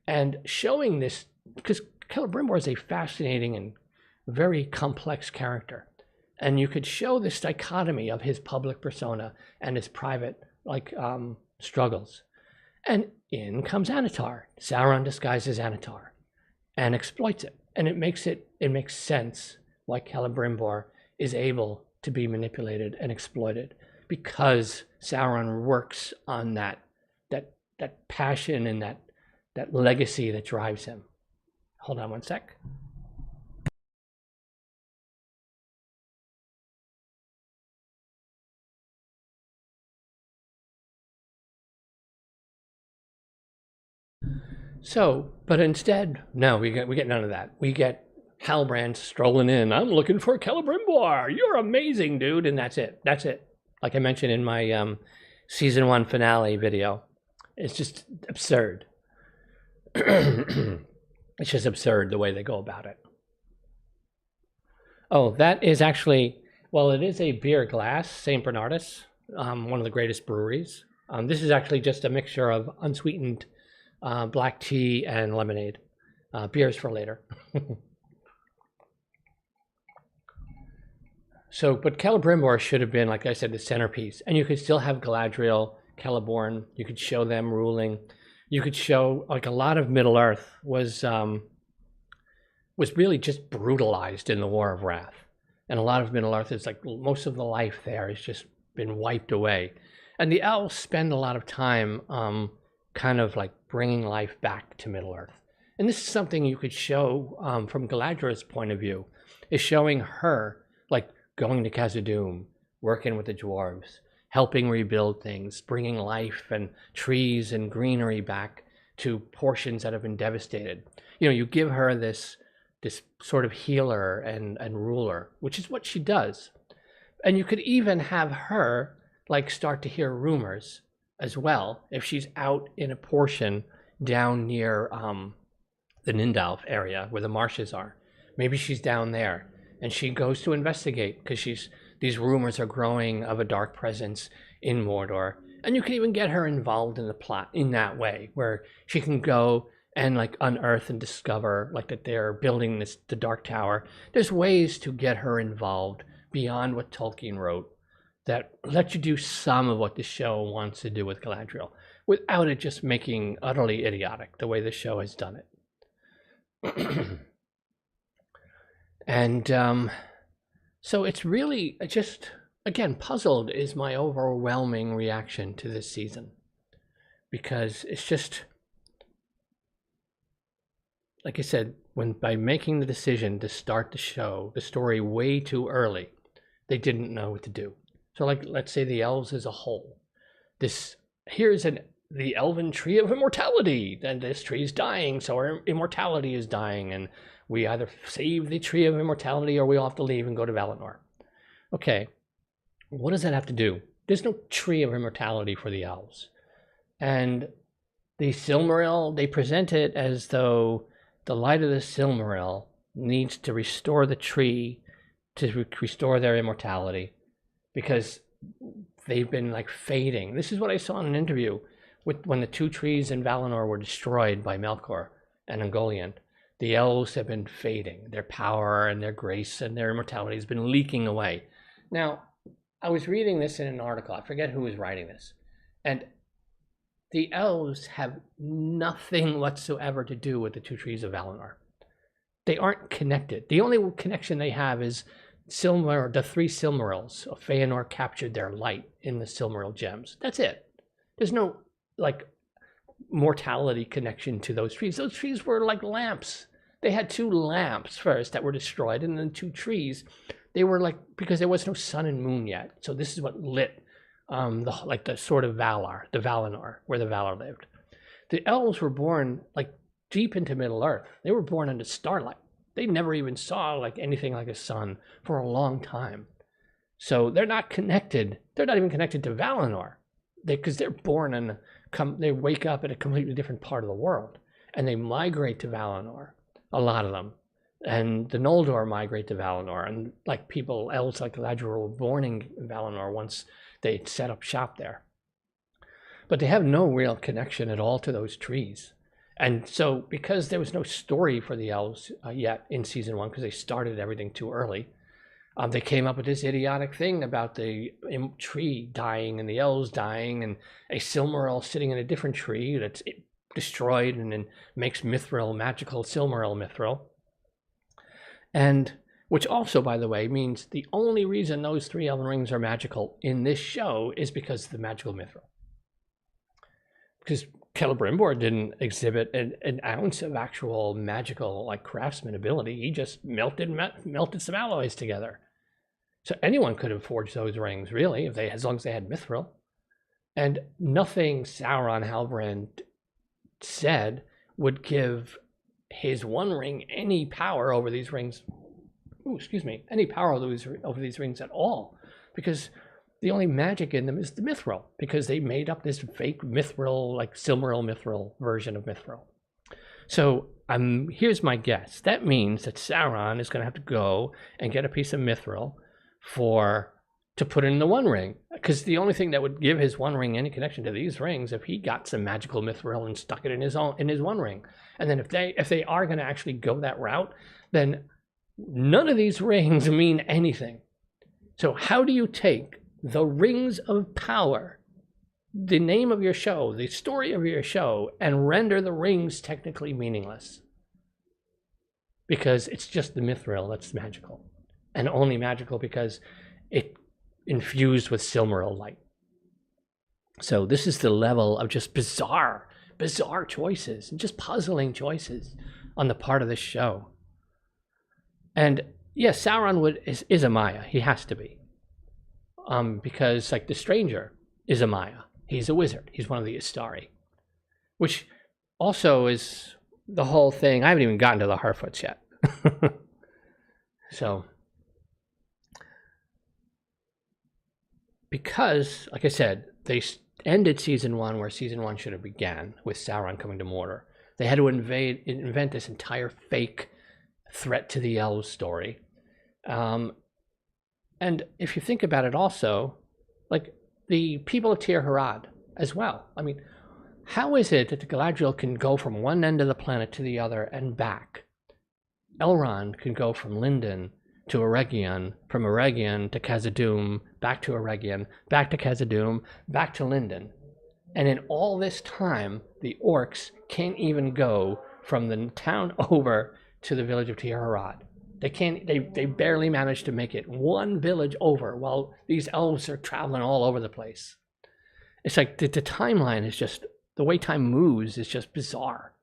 And showing this, because Celebrimbor is a fascinating and very complex character, and you could show this dichotomy of his public persona and his private struggles. And in comes Annatar. Sauron disguises Annatar and exploits it, and it makes sense why Celebrimbor is able to be manipulated and exploited, because Sauron works on that passion and that legacy that drives him. Hold on one sec. So, but instead, no, we get none of that. We get Halbrand strolling in. I'm looking for Celebrimbor. You're amazing, dude. And that's it. That's it. Like I mentioned in my season 1 finale video, it's just absurd. It's just absurd the way they go about it. Oh, that is actually, well, it is a beer glass, St. Bernardus, one of the greatest breweries. This is actually just a mixture of unsweetened black tea and lemonade. Beers for later. So, but Celebrimbor should have been, like I said, the centerpiece. And you could still have Galadriel, Celeborn. You could show them ruling. You could show, like, a lot of Middle-earth was really just brutalized in the War of Wrath. And a lot of Middle-earth is like, most of the life there has just been wiped away. And the elves spend a lot of time kind of like bringing life back to Middle-earth. And this is something you could show from Galadriel's point of view, is showing her like going to Khazad-dûm, working with the dwarves, helping rebuild things, bringing life and trees and greenery back to portions that have been devastated. You know, you give her this sort of healer and ruler, which is what she does. And you could even have her like start to hear rumors as well if she's out in a portion down near the Nindalf area where the marshes are. Maybe she's down there and she goes to investigate because these rumors are growing of a dark presence in Mordor. And you can even get her involved in the plot in that way, where she can go and like unearth and discover like that they're building the Dark Tower. There's ways to get her involved beyond what Tolkien wrote that let you do some of what the show wants to do with Galadriel without it just making utterly idiotic the way the show has done it. And so it's really just, again, puzzled is my overwhelming reaction to this season, because it's just, like I said, by making the decision to start the story way too early, they didn't know what to do. So like, let's say the elves as a whole. Here's the elven tree of immortality, and this tree is dying, so our immortality is dying, and we either save the tree of immortality or we all have to leave and go to Valinor. Okay, what does that have to do? There's no tree of immortality for the elves. And the Silmaril, they present it as though the light of the Silmaril needs to restore the tree, to restore their immortality, because they've been like fading. This is what I saw in an interview when the 2 trees in Valinor were destroyed by Melkor and Ungoliant. The elves have been fading. Their power and their grace and their immortality has been leaking away. Now, I was reading this in an article. I forget who was writing this. And the elves have nothing whatsoever to do with the 2 trees of Valinor. They aren't connected. The only connection they have is the 3 Silmarils of Feanor captured their light in the Silmaril gems. That's it. There's no like mortality connection to those trees. Those trees were like lamps. They had 2 lamps first that were destroyed, and then 2 trees. They were like, because there was no sun and moon yet. So this is what lit the sword of Valar, the Valinor, where the Valar lived. The elves were born like deep into Middle Earth. They were born under starlight. They never even saw like anything like a sun for a long time. So they're not connected. They're not even connected to Valinor, because they're born and they wake up in a completely different part of the world, and they migrate to Valinor. A lot of them, and the Noldor migrate to Valinor, and like elves like Galadriel were born in Valinor once they set up shop there. But they have no real connection at all to those trees. And so, because there was no story for the elves yet in season 1, because they started everything too early, they came up with this idiotic thing about the tree dying and the elves dying, and a Silmaril sitting in a different tree that's destroyed and then makes mithril, magical Silmaril mithril. And which also, by the way, means the only reason those 3 elven rings are magical in this show is because of the magical mithril. Because Celebrimbor didn't exhibit an ounce of actual magical like craftsman ability. He just melted some alloys together. So anyone could have forged those rings, really, as long as they had mithril. And nothing Sauron Halbrand said would give his One Ring any power over these rings. Any power over these rings at all, because the only magic in them is the mithril, because they made up this fake mithril, like Silmaril mithril version of mithril. So here's my guess. That means that Sauron is going to have to go and get a piece of mithril to put in the One Ring, because the only thing that would give his One Ring any connection to these rings if he got some magical mithril and stuck it in his One Ring. And then if they are going to actually go that route, then none of these rings mean anything. So how do you take the rings of power, the name of your show, the story of your show, and render the rings technically meaningless? Because it's just the mithril that's magical, and only magical because it infused with Silmaril light. So this is the level of just bizarre choices and just puzzling choices on the part of this show. And yes, Sauron is a Maya. He has to be. Because like the Stranger is a Maya. He's a wizard. He's one of the Istari. Which also is the whole thing. I haven't even gotten to the Harfoots yet. So, because, like I said, they ended season 1 where season 1 should have began, with Sauron coming to Mordor. They had to invent this entire fake threat to the elves story. And if you think about it also, like the people of Tir Harad as well. I mean, how is it that the Galadriel can go from one end of the planet to the other and back? Elrond can go from Lindon to Eregion, from Eregion to Khazad-dûm, back to Eregion, back to Khazad-dûm, back to Lindon. And in all this time, the orcs can't even go from the town over to the village of Tir Harad. They barely manage to make it one village over, while these elves are traveling all over the place. It's like the timeline is just, the way time moves is just bizarre.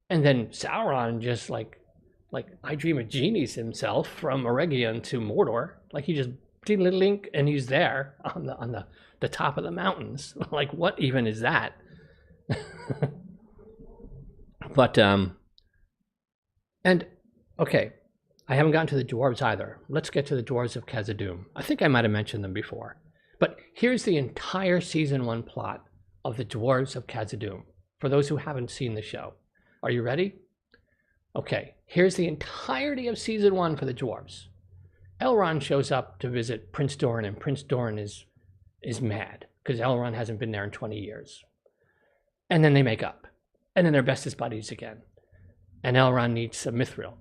And then Sauron just like I Dream of Genies himself from Eregion to Mordor. Like he just link, and he's there on the top of the mountains. Like, what even is that? But and okay, I haven't gotten to the dwarves either. Let's get to the dwarves of Khazad-dûm. I think I might have mentioned them before, but here's the entire season 1 plot of the dwarves of Khazad-dûm for those who haven't seen the show. Are you ready? Okay, here's the entirety of season 1 for the dwarves. Elrond shows up to visit Prince Doran, and Prince Doran is mad because Elrond hasn't been there in 20 years. And then they make up, and then they're bestest buddies again. And Elrond needs some mithril.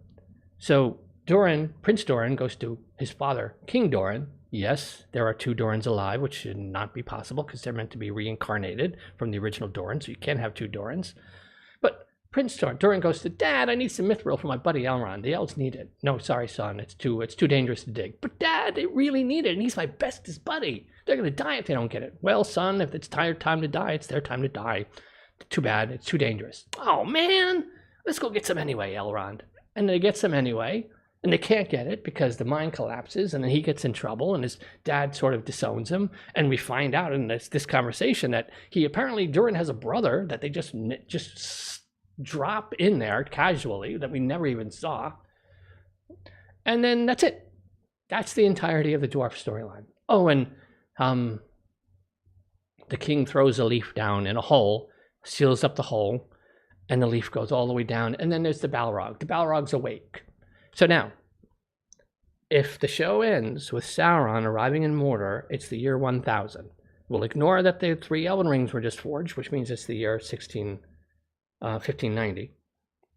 So Prince Doran goes to his father, King Doran. Yes, there are 2 Dorans alive, which should not be possible because they're meant to be reincarnated from the original Doran, so you can't have 2 Dorans. But Prince Doran goes to, Dad, I need some mithril for my buddy Elrond. The elves need it. No, sorry, son, it's too dangerous to dig. But Dad, they really need it, and he's my bestest buddy. They're going to die if they don't get it. Well, son, if it's time to die, it's their time to die. Too bad, it's too dangerous. Oh, man, let's go get some anyway, Elrond. And they get some anyway, and they can't get it because the mine collapses, and then he gets in trouble, and his dad sort of disowns him. And we find out in this conversation that Doran has a brother that they just drop in there casually that we never even saw. And then that's it. That's the entirety of the dwarf storyline. Oh, and the king throws a leaf down in a hole, seals up the hole, and the leaf goes all the way down. And then there's the Balrog. The Balrog's awake. So now, if the show ends with Sauron arriving in Mordor, it's the year 1000. We'll ignore that the 3 Elven rings were just forged, which means it's the year 1590.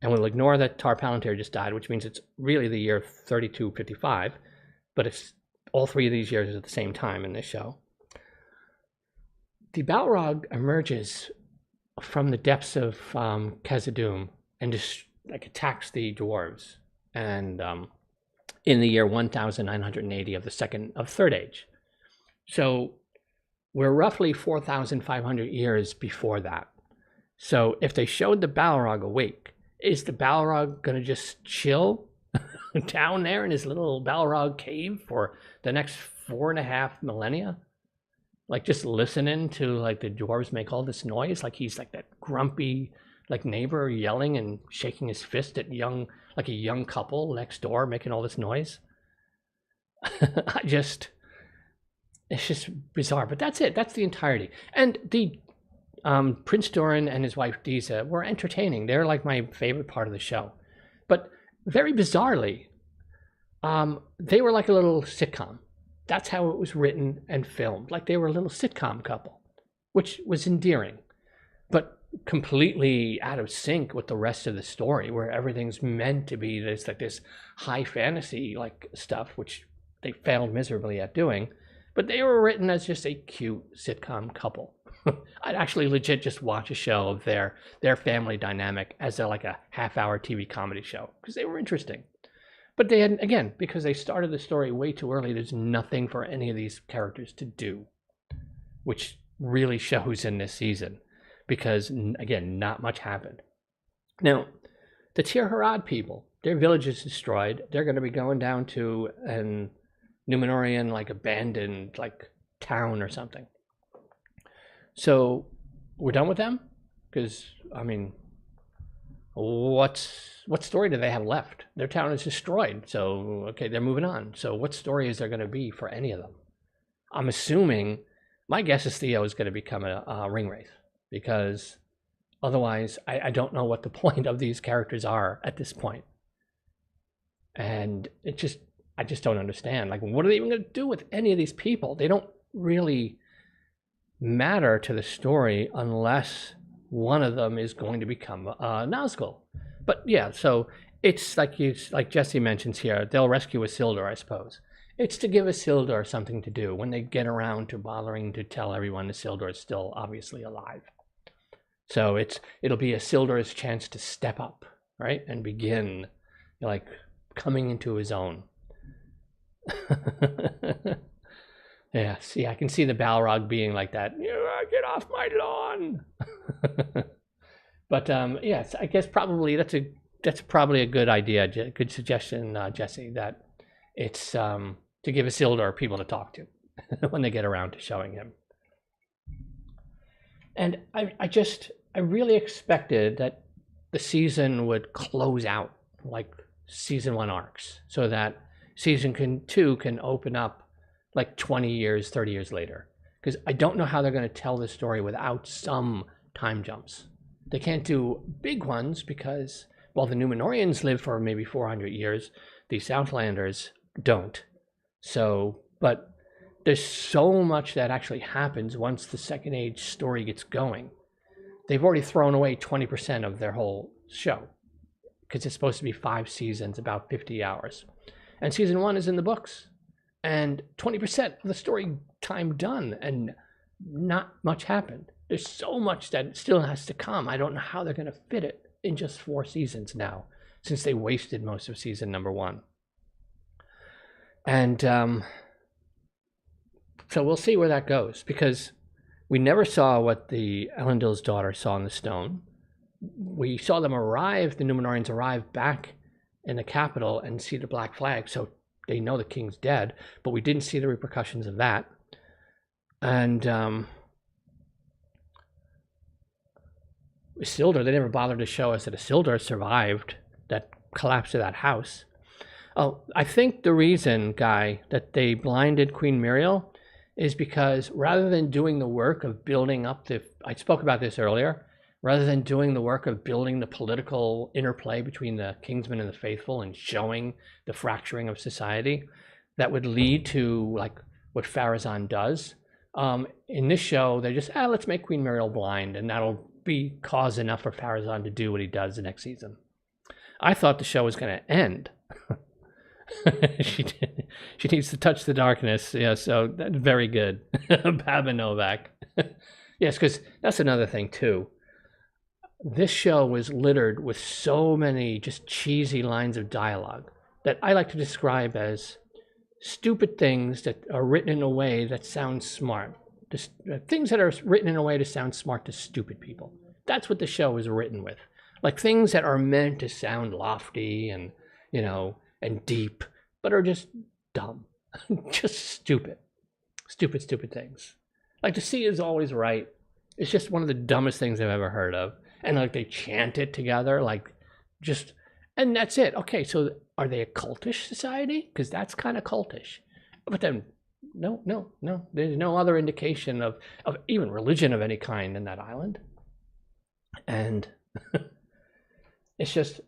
And we'll ignore that Tar Palantir just died, which means it's really the year 3255. But it's all 3 of these years at the same time in this show. The Balrog emerges from the depths of Khazad-dûm and just attacks the dwarves, and in the year 1980 of the Third Age. So we're roughly 4,500 years before that. So if they showed the Balrog awake, is the Balrog going to just chill down there in his little Balrog cave for the next 4.5 millennia? Like just listening to the dwarves make all this noise, like he's like that grumpy neighbor yelling and shaking his fist at a young couple next door making all this noise. It's just bizarre. But that's it. That's the entirety. And the Prince Doran and his wife Disa were entertaining. They're like my favorite part of the show. But very bizarrely, they were like a little sitcom. That's how it was written and filmed. Like they were a little sitcom couple, which was endearing, but completely out of sync with the rest of the story, where everything's meant to be this high fantasy stuff, which they failed miserably at doing. But they were written as just a cute sitcom couple. I'd actually legit just watch a show of their family dynamic as a half-hour TV comedy show because they were interesting. But they had, again, because they started the story way too early, there's nothing for any of these characters to do, which really shows in this season because, again, not much happened. Now, the Tir Harad people, their village is destroyed. They're going to be going down to an Numenorian, abandoned, town or something. So we're done with them? Because, I mean, what story do they have left? Their town is destroyed. So, okay, they're moving on. So what story is there going to be for any of them? I'm assuming, my guess is Theo is going to become a ringwraith, because otherwise I don't know what the point of these characters are at this point. And I just don't understand. What are they even going to do with any of these people? They don't really matter to the story unless one of them is going to become a Nazgul. But yeah, so it's like Jesse mentions here, they'll rescue Isildur, I suppose. It's to give Isildur something to do when they get around to bothering to tell everyone Isildur is still obviously alive. So it'll be Isildur's chance to step up, right, and begin coming into his own. Yeah, see, I can see the Balrog being like that. Get off my lawn. But yes, I guess probably that's probably a good idea, good suggestion, Jesse. That it's to give Isildur people to talk to when they get around to showing him. And I really expected that the season would close out like season 1 arcs, so that season 2 can open up like 20 years, 30 years later. Because I don't know how they're going to tell this story without some time jumps. They can't do big ones because, well, the Numenorians live for maybe 400 years. The Southlanders don't. So, but there's so much that actually happens once the Second Age story gets going. They've already thrown away 20% of their whole show because it's supposed to be 5 seasons, about 50 hours. And season 1 is in the books. And 20% of the story time done, and not much happened. There's so much that still has to come. I don't know how they're going to fit it in just 4 seasons now, since they wasted most of season number 1. And so we'll see where that goes, because we never saw what the Elendil's daughter saw in the stone. We saw them arrive, the Numenorians arrive back in the capital and see the black flag, so they know the king's dead, but we didn't see the repercussions of that. And Isildur, they never bothered to show us that Isildur survived that collapse of that house. Oh, I think the reason, Guy, that they blinded Queen Muriel is because rather than doing the work of building up I spoke about this earlier, rather than doing the work of building the political interplay between the Kingsmen and the faithful and showing the fracturing of society, that would lead to like what Farazon does. In this show, they just, let's make Queen Muriel blind, and that'll be cause enough for Farazon to do what he does the next season. I thought the show was going to end. She needs to touch the darkness. Yeah, so that's very good. Baba Novak. Yes, because that's another thing too. This show was littered with so many just cheesy lines of dialogue that I like to describe as stupid things that are written in a way that sounds smart. Just things that are written in a way to sound smart to stupid people. That's what the show is written with. Like things that are meant to sound lofty and, you know, and deep, but are just dumb. Just stupid. Stupid things. Like the sea is always right. It's just one of the dumbest things I've ever heard of. And like they chant it together, like just, and that's it. Okay, so are they a cultish society? Because that's kind of cultish. But then, no. There's no other indication of even religion of any kind in that island. And it's just,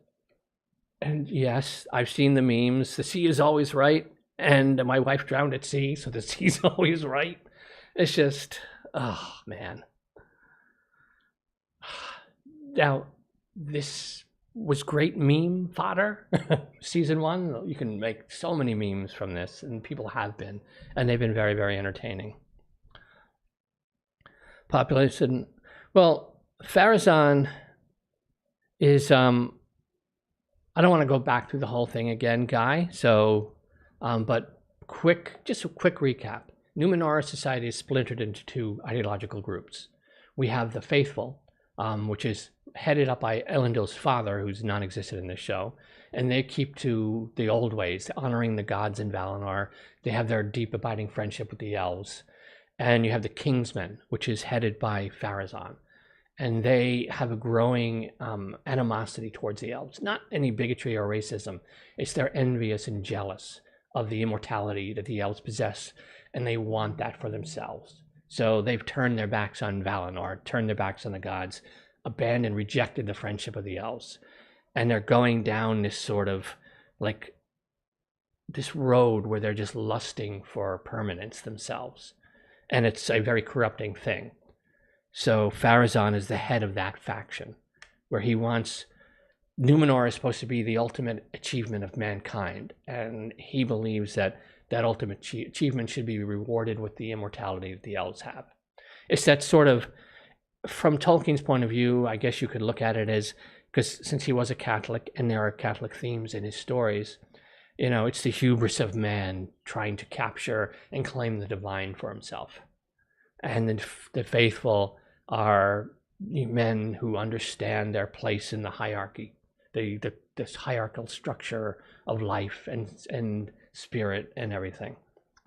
and yes, I've seen the memes. The sea is always right. And my wife drowned at sea, so the sea's always right. It's just, oh, man. Now, this was great meme fodder. Season 1, you can make so many memes from this, and people have been, and they've been very, very entertaining. Population, well, Farazon is, I don't want to go back through the whole thing again, Guy, so, but just a quick recap. Numenor society is splintered into 2 ideological groups. We have the faithful, which is headed up by Elendil's father, who's non-existent in this show, and they keep to the old ways, honoring the gods in Valinor. They have their deep abiding friendship with the elves. And you have the Kingsmen, which is headed by Farazon, and they have a growing animosity towards the elves. Not any bigotry or racism. It's they're envious and jealous of the immortality that the elves possess, and they want that for themselves. So they've turned their backs on Valinor, turned their backs on the gods, abandoned, rejected the friendship of the elves. And they're going down this sort of like this road where they're just lusting for permanence themselves. And it's a very corrupting thing. So Farazon is the head of that faction, where he wants, Numenor is supposed to be the ultimate achievement of mankind. And he believes that that ultimate achievement should be rewarded with the immortality that the elves have. It's that sort of, from Tolkien's point of view, I guess you could look at it as, because since he was a Catholic and there are Catholic themes in his stories, you know, it's the hubris of man trying to capture and claim the divine for himself. And then the faithful are men who understand their place in the hierarchy, this hierarchical structure of life, and spirit and everything.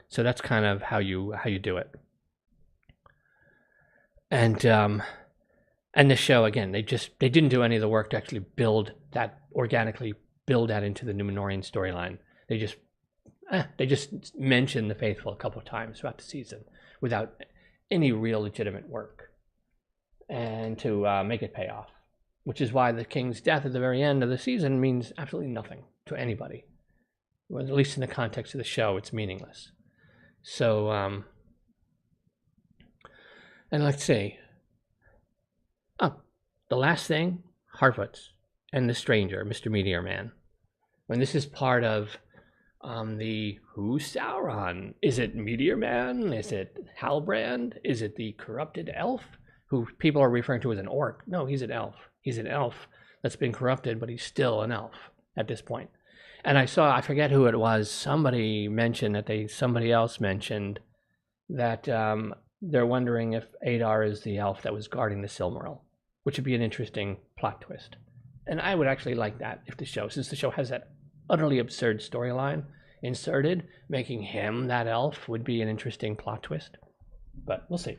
So that's kind of how you do it. And the show, again, they didn't do any of the work to actually organically build that into the Numenorian storyline. They just mentioned the faithful a couple of times throughout the season without any real legitimate work, and to make it pay off, which is why the king's death at the very end of the season means absolutely nothing to anybody. Well, at least in the context of the show, it's meaningless. So, and let's see. Oh, the last thing, Harfoots and the Stranger, Mr. Meteor Man. When this is part of who's Sauron? Is it Meteor Man? Is it Halbrand? Is it the corrupted elf who people are referring to as an orc? No, he's an elf. He's an elf that's been corrupted, but he's still an elf at this point. And I forget who it was, somebody else mentioned that they're wondering if Adar is the elf that was guarding the Silmaril, which would be an interesting plot twist. And I would actually like that if since the show has that utterly absurd storyline inserted, making him that elf would be an interesting plot twist. But we'll see.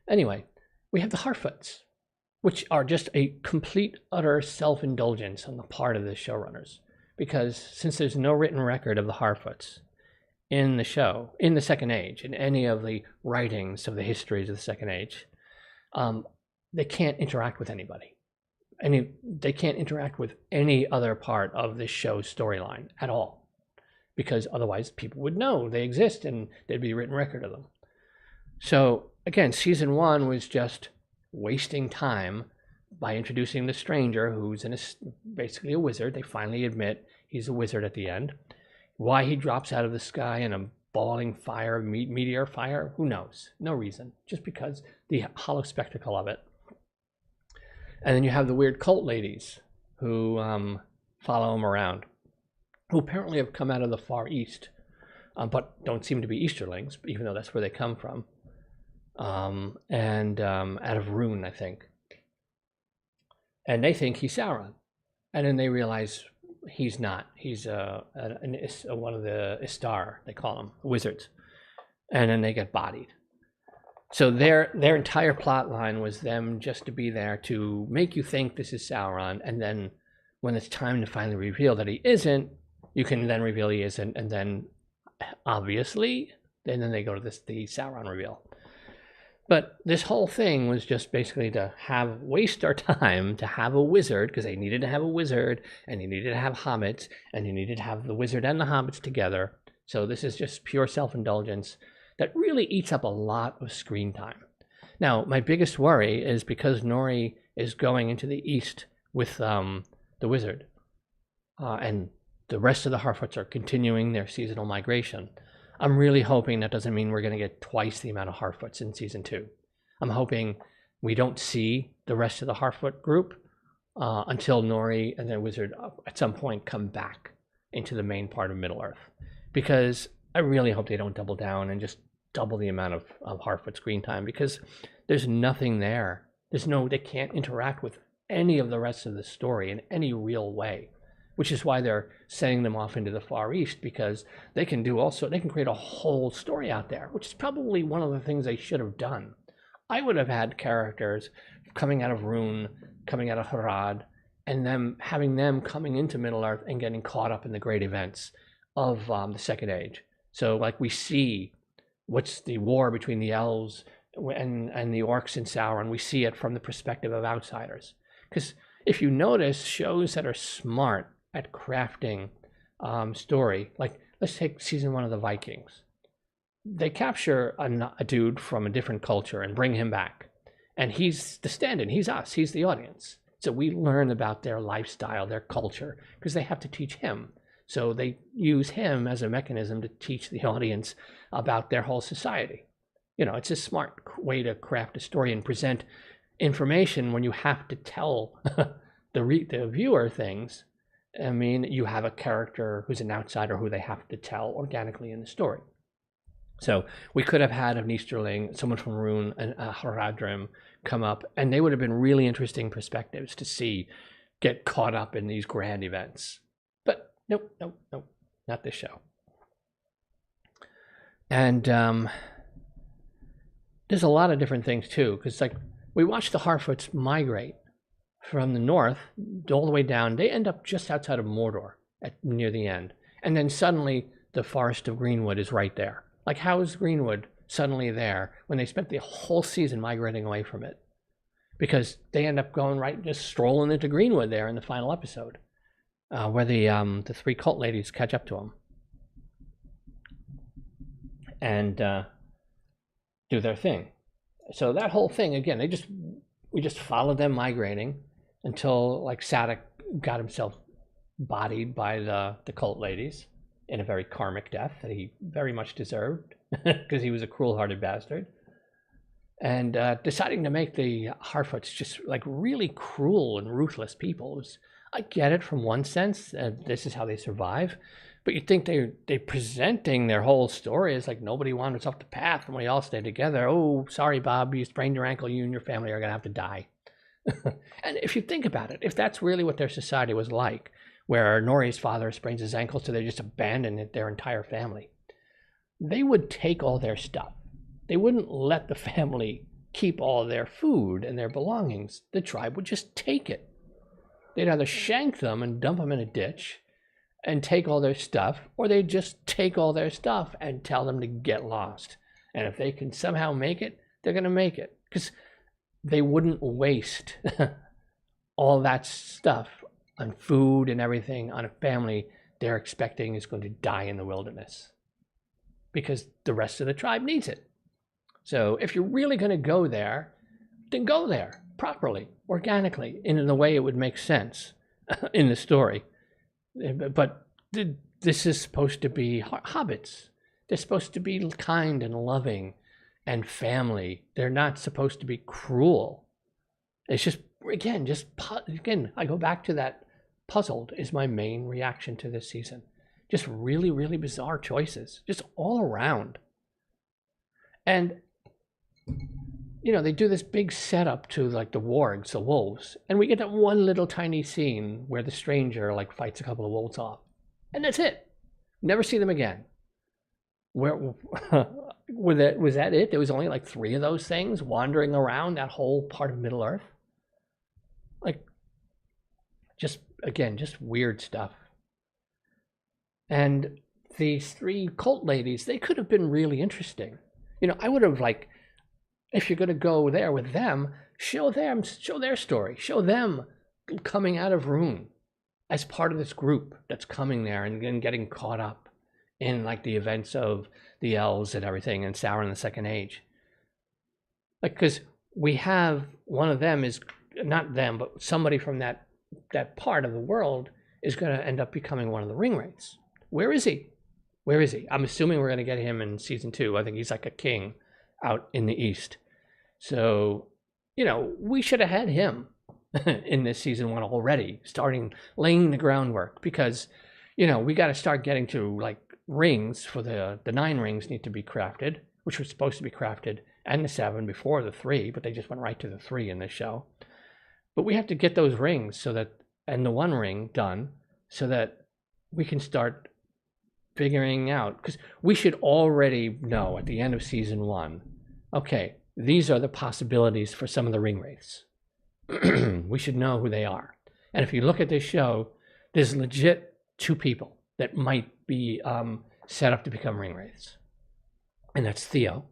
Anyway, we have the Harfoots, which are just a complete, utter self-indulgence on the part of the showrunners. Because since there's no written record of the Harfoots in the show, in the Second Age, in any of the writings of the histories of the Second Age, they can't interact with anybody. They can't interact with any other part of this show's storyline at all, because otherwise people would know they exist and there'd be a written record of them. So again, season 1 was just wasting time by introducing the Stranger, who's basically a wizard. They finally admit he's a wizard at the end. Why he drops out of the sky in a balling fire, meteor fire, who knows? No reason, just because the hollow spectacle of it. And then you have the weird cult ladies who follow him around, who apparently have come out of the Far East, but don't seem to be Easterlings, even though that's where they come from. And out of Rune, I think. And they think he's Sauron. And then they realize he's not. He's one of the Istar, they call them, wizards. And then they get bodied. So their entire plot line was them just to be there to make you think this is Sauron, and then when it's time to finally reveal that he isn't, you can then reveal he isn't, and then obviously, and then they go to the Sauron reveal. But this whole thing was just basically to waste our time to have a wizard, because they needed to have a wizard, and they needed to have hobbits, and they needed to have the wizard and the hobbits together. So this is just pure self-indulgence that really eats up a lot of screen time. Now, my biggest worry is because Nori is going into the east with the wizard, and the rest of the Harfoots are continuing their seasonal migration. I'm really hoping that doesn't mean we're going to get twice the amount of Harfoots in season 2. I'm hoping we don't see the rest of the Harfoot group until Nori and the wizard at some point come back into the main part of Middle-earth. Because I really hope they don't double down and just double the amount of Harfoot screen time, because there's nothing there. They can't interact with any of the rest of the story in any real way, which is why they're sending them off into the Far East, because they can create a whole story out there, which is probably one of the things they should have done. I would have had characters coming out of Rune, coming out of Harad, and having them coming into Middle-earth and getting caught up in the great events of the Second Age. So like we see what's the war between the elves and the orcs in Sauron. We see it from the perspective of outsiders. Because if you notice, shows that are smart at crafting story, like let's take season 1 of the Vikings. They capture a dude from a different culture and bring him back. And he's the stand-in, he's us, he's the audience. So we learn about their lifestyle, their culture, because they have to teach him. So they use him as a mechanism to teach the audience about their whole society. It's a smart way to craft a story and present information when you have to tell the viewer things. I mean, you have a character who's an outsider who they have to tell organically in the story. So we could have had an Easterling, someone from Rune and Haradrim come up, and they would have been really interesting perspectives to see get caught up in these grand events. But nope. not this show. And there's a lot of different things too, because like we watch the Harfoots migrate from the north all the way down. They end up just outside of Mordor near the end, and then suddenly the Forest of Greenwood is right there. Like, how is Greenwood suddenly there when they spent the whole season migrating away from it? Because they end up going right, just strolling into Greenwood there in the final episode, where the three cult ladies catch up to them and do their thing. So that whole thing again, we just followed them migrating until like Sadok got himself bodied by the cult ladies in a very karmic death that he very much deserved because he was a cruel-hearted bastard. And deciding to make the Harfoots just like really cruel and ruthless people. I get it from one sense, this is how they survive, but you think they're presenting their whole story as like nobody wanders off the path and we all stay together. Oh, sorry, Bob, you sprained your ankle, you and your family are going to have to die. And if you think about it, if that's really what their society was like, where Nori's father sprains his ankle so they just abandon their entire family, they would take all their stuff. They wouldn't let the family keep all their food and their belongings. The tribe would just take it. They'd either shank them and dump them in a ditch and take all their stuff, or they'd just take all their stuff and tell them to get lost. And if they can somehow make it, they're going to make it. Because they wouldn't waste all that stuff on food and everything on a family they're expecting is going to die in the wilderness. Because the rest of the tribe needs it. So if you're really going to go there, then go there properly, organically, in the way it would make sense in the story. But this is supposed to be hobbits. They're supposed to be kind and loving and family. They're not supposed to be cruel. It's just, again, I go back to that puzzled is my main reaction to this season. Just really, really bizarre choices, just all around. And you know, they do this big setup to like the wargs, the wolves, and we get that one little tiny scene where the stranger like fights a couple of wolves off, and that's it. Never see them again. Where was that it? There was only like 3 of those things wandering around that whole part of Middle Earth. Like, just weird stuff. And these 3 cult ladies, they could have been really interesting. You know, I would have like, if you're going to go there with them, show their story. Show them coming out of Rune as part of this group that's coming there and getting caught up in like the events of the elves and everything and Sauron the Second Age. Like, because we have one of them is not them, but somebody from that part of the world is going to end up becoming one of the ringwraiths. Where is he? Where is he? I'm assuming we're going to get him in season 2. I think he's like a king out in the east. So, you know, we should have had him in this season 1 already, laying the groundwork, because, you know, we got to start getting to like rings for the 9 rings need to be crafted, which was supposed to be crafted, and the 7 before the 3, but they just went right to the 3 in this show. But we have to get those rings and the 1 ring done so that we can start figuring out, because we should already know at the end of season 1, okay, these are the possibilities for some of the ringwraiths. We should know who they are. And if you look at this show, there's legit 2 people that might be set up to become ringwraiths. And that's Theo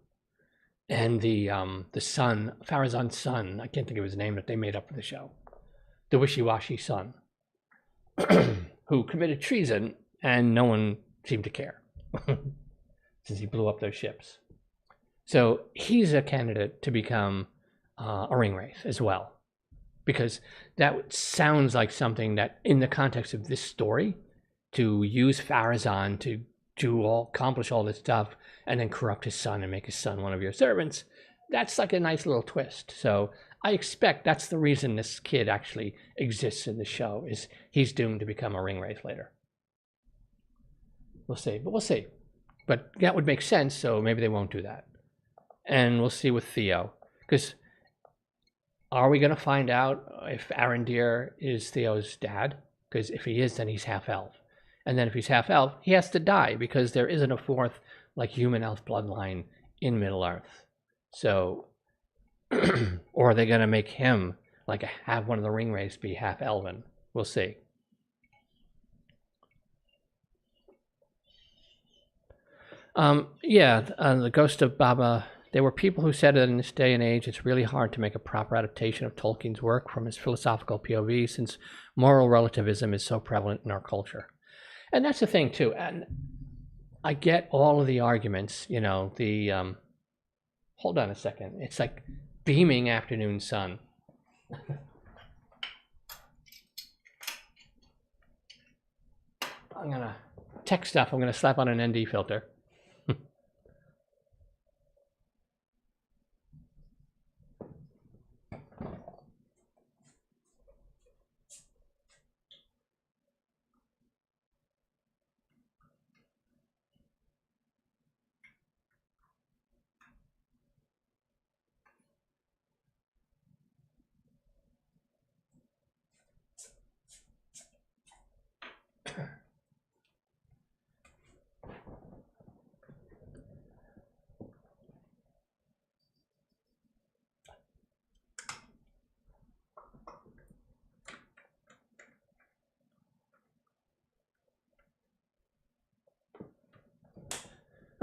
and the son, Farazon's son, I can't think of his name, that they made up for the show. The wishy-washy son, who committed treason and no one seemed to care since he blew up their ships. So he's a candidate to become a ringwraith as well, because that sounds like something that, in the context of this story, to use Farazon to accomplish all this stuff and then corrupt his son and make his son one of your servants, that's like a nice little twist. So I expect that's the reason this kid actually exists in the show, is he's doomed to become a ringwraith later. We'll see. But that would make sense, so maybe they won't do that. And we'll see with Theo, because are we going to find out if Arondir is Theo's dad? Because if he is, then he's half elf. And then if he's half elf, he has to die because there isn't a fourth like human elf bloodline in Middle Earth. So, or are they going to make him like have one of the ringwraiths be half elven? We'll see. The Ghost of Baba. There were people who said that in this day and age, it's really hard to make a proper adaptation of Tolkien's work from his philosophical POV, since moral relativism is so prevalent in our culture. And that's the thing too. And I get all of the arguments, you know, hold on a second. It's like beaming afternoon sun. I'm gonna tech stuff. I'm gonna slap on an ND filter.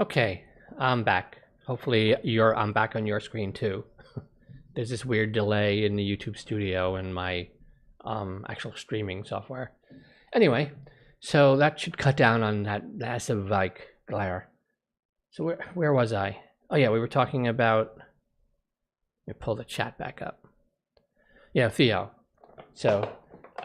Okay, I'm back. Hopefully I'm back on your screen too. There's this weird delay in the YouTube studio and my actual streaming software. Anyway, so that should cut down on that massive like glare. So where was I? Oh yeah, we were talking about, let me pull the chat back up. Yeah, Theo. So,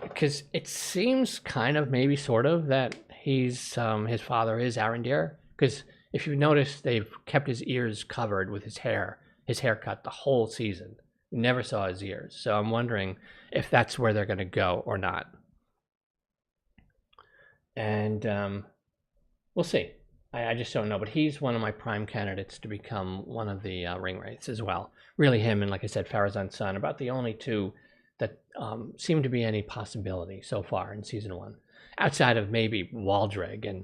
because it seems kind of maybe sort of that he's his father is Arondir, because if you notice, they've kept his ears covered with his haircut the whole season. You never saw his ears. So I'm wondering if that's where they're going to go or not. And we'll see. I just don't know. But he's one of my prime candidates to become one of the ringwraiths as well. Really him and, like I said, Farazon's son, about the only two that seem to be any possibility so far in season 1. Outside of maybe Waldreg and,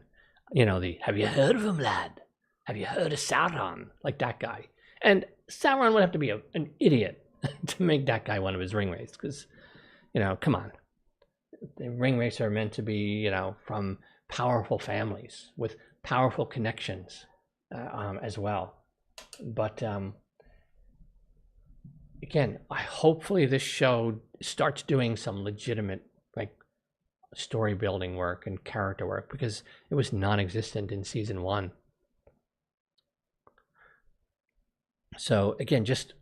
you know, have you heard of him, lad? Have you heard of Sauron? Like that guy. And Sauron would have to be an idiot to make that guy one of his ringwraiths, because, you know, come on. The ringwraiths are meant to be, you know, from powerful families with powerful connections as well. But again, hopefully this show starts doing some legitimate like story building work and character work, because it was non-existent in season 1. So again, just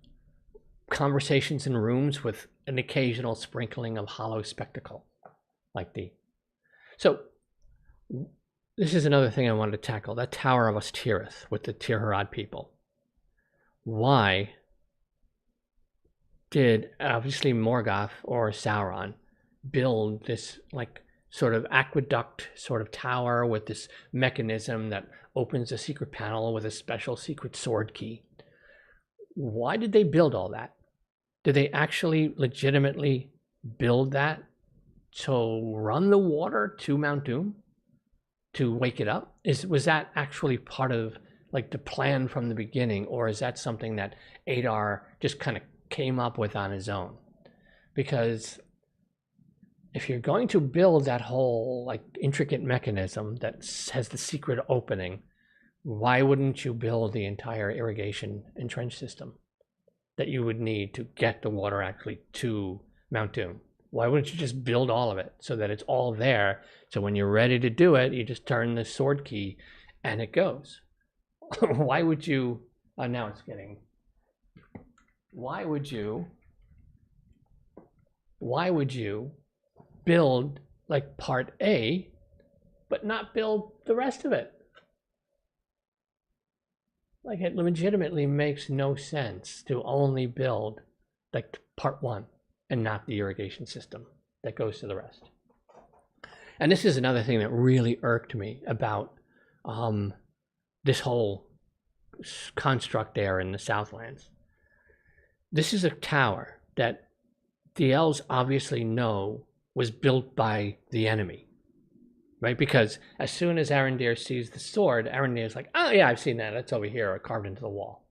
conversations in rooms with an occasional sprinkling of hollow spectacle, like So this is another thing I wanted to tackle: that Tower of Ostirith with the Tirharad people. Why did obviously Morgoth or Sauron build this like sort of aqueduct sort of tower with this mechanism that opens a secret panel with a special secret sword key? Why did they build all that? Did they actually legitimately build that to run the water to Mount Doom, to wake it up? Was that actually part of like the plan from the beginning, or is that something that Adar just kind of came up with on his own? Because if you're going to build that whole like intricate mechanism that has the secret opening, why wouldn't you build the entire irrigation and trench system that you would need to get the water actually to Mount Doom? Why wouldn't you just build all of it so that it's all there, so when you're ready to do it, you just turn the sword key and it goes? Why would you, now it's getting, why would you build like part A, but not build the rest of it? Like, it legitimately makes no sense to only build like part 1 and not the irrigation system that goes to the rest. And this is another thing that really irked me about this whole construct there in the Southlands. This is a tower that the elves obviously know was built by the enemy. right? Because as soon as Arondir sees the sword, Arondir's like, oh yeah, I've seen that. It's over here, or carved into the wall.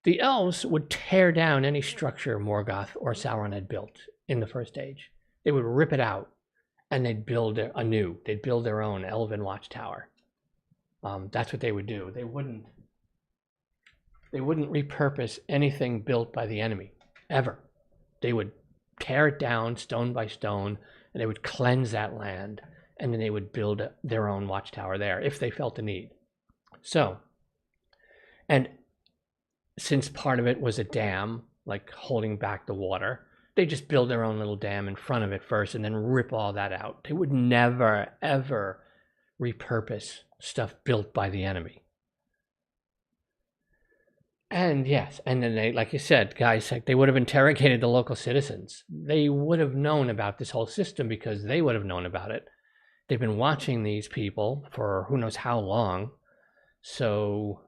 The elves would tear down any structure Morgoth or Sauron had built in the First Age. They would rip it out, and they'd build anew. They'd build their own elven watchtower. That's what they would do. They wouldn't repurpose anything built by the enemy, ever. They would tear it down stone by stone, and they would cleanse that land, and then they would build their own watchtower there if they felt the need. So, and since part of it was a dam, like holding back the water, they just build their own little dam in front of it first and then rip all that out. They would never, ever repurpose stuff built by the enemy. And yes, and then they, like you said, guys, like they would have interrogated the local citizens. They would have known about this whole system because they would have known about it. They've been watching these people for who knows how long. So,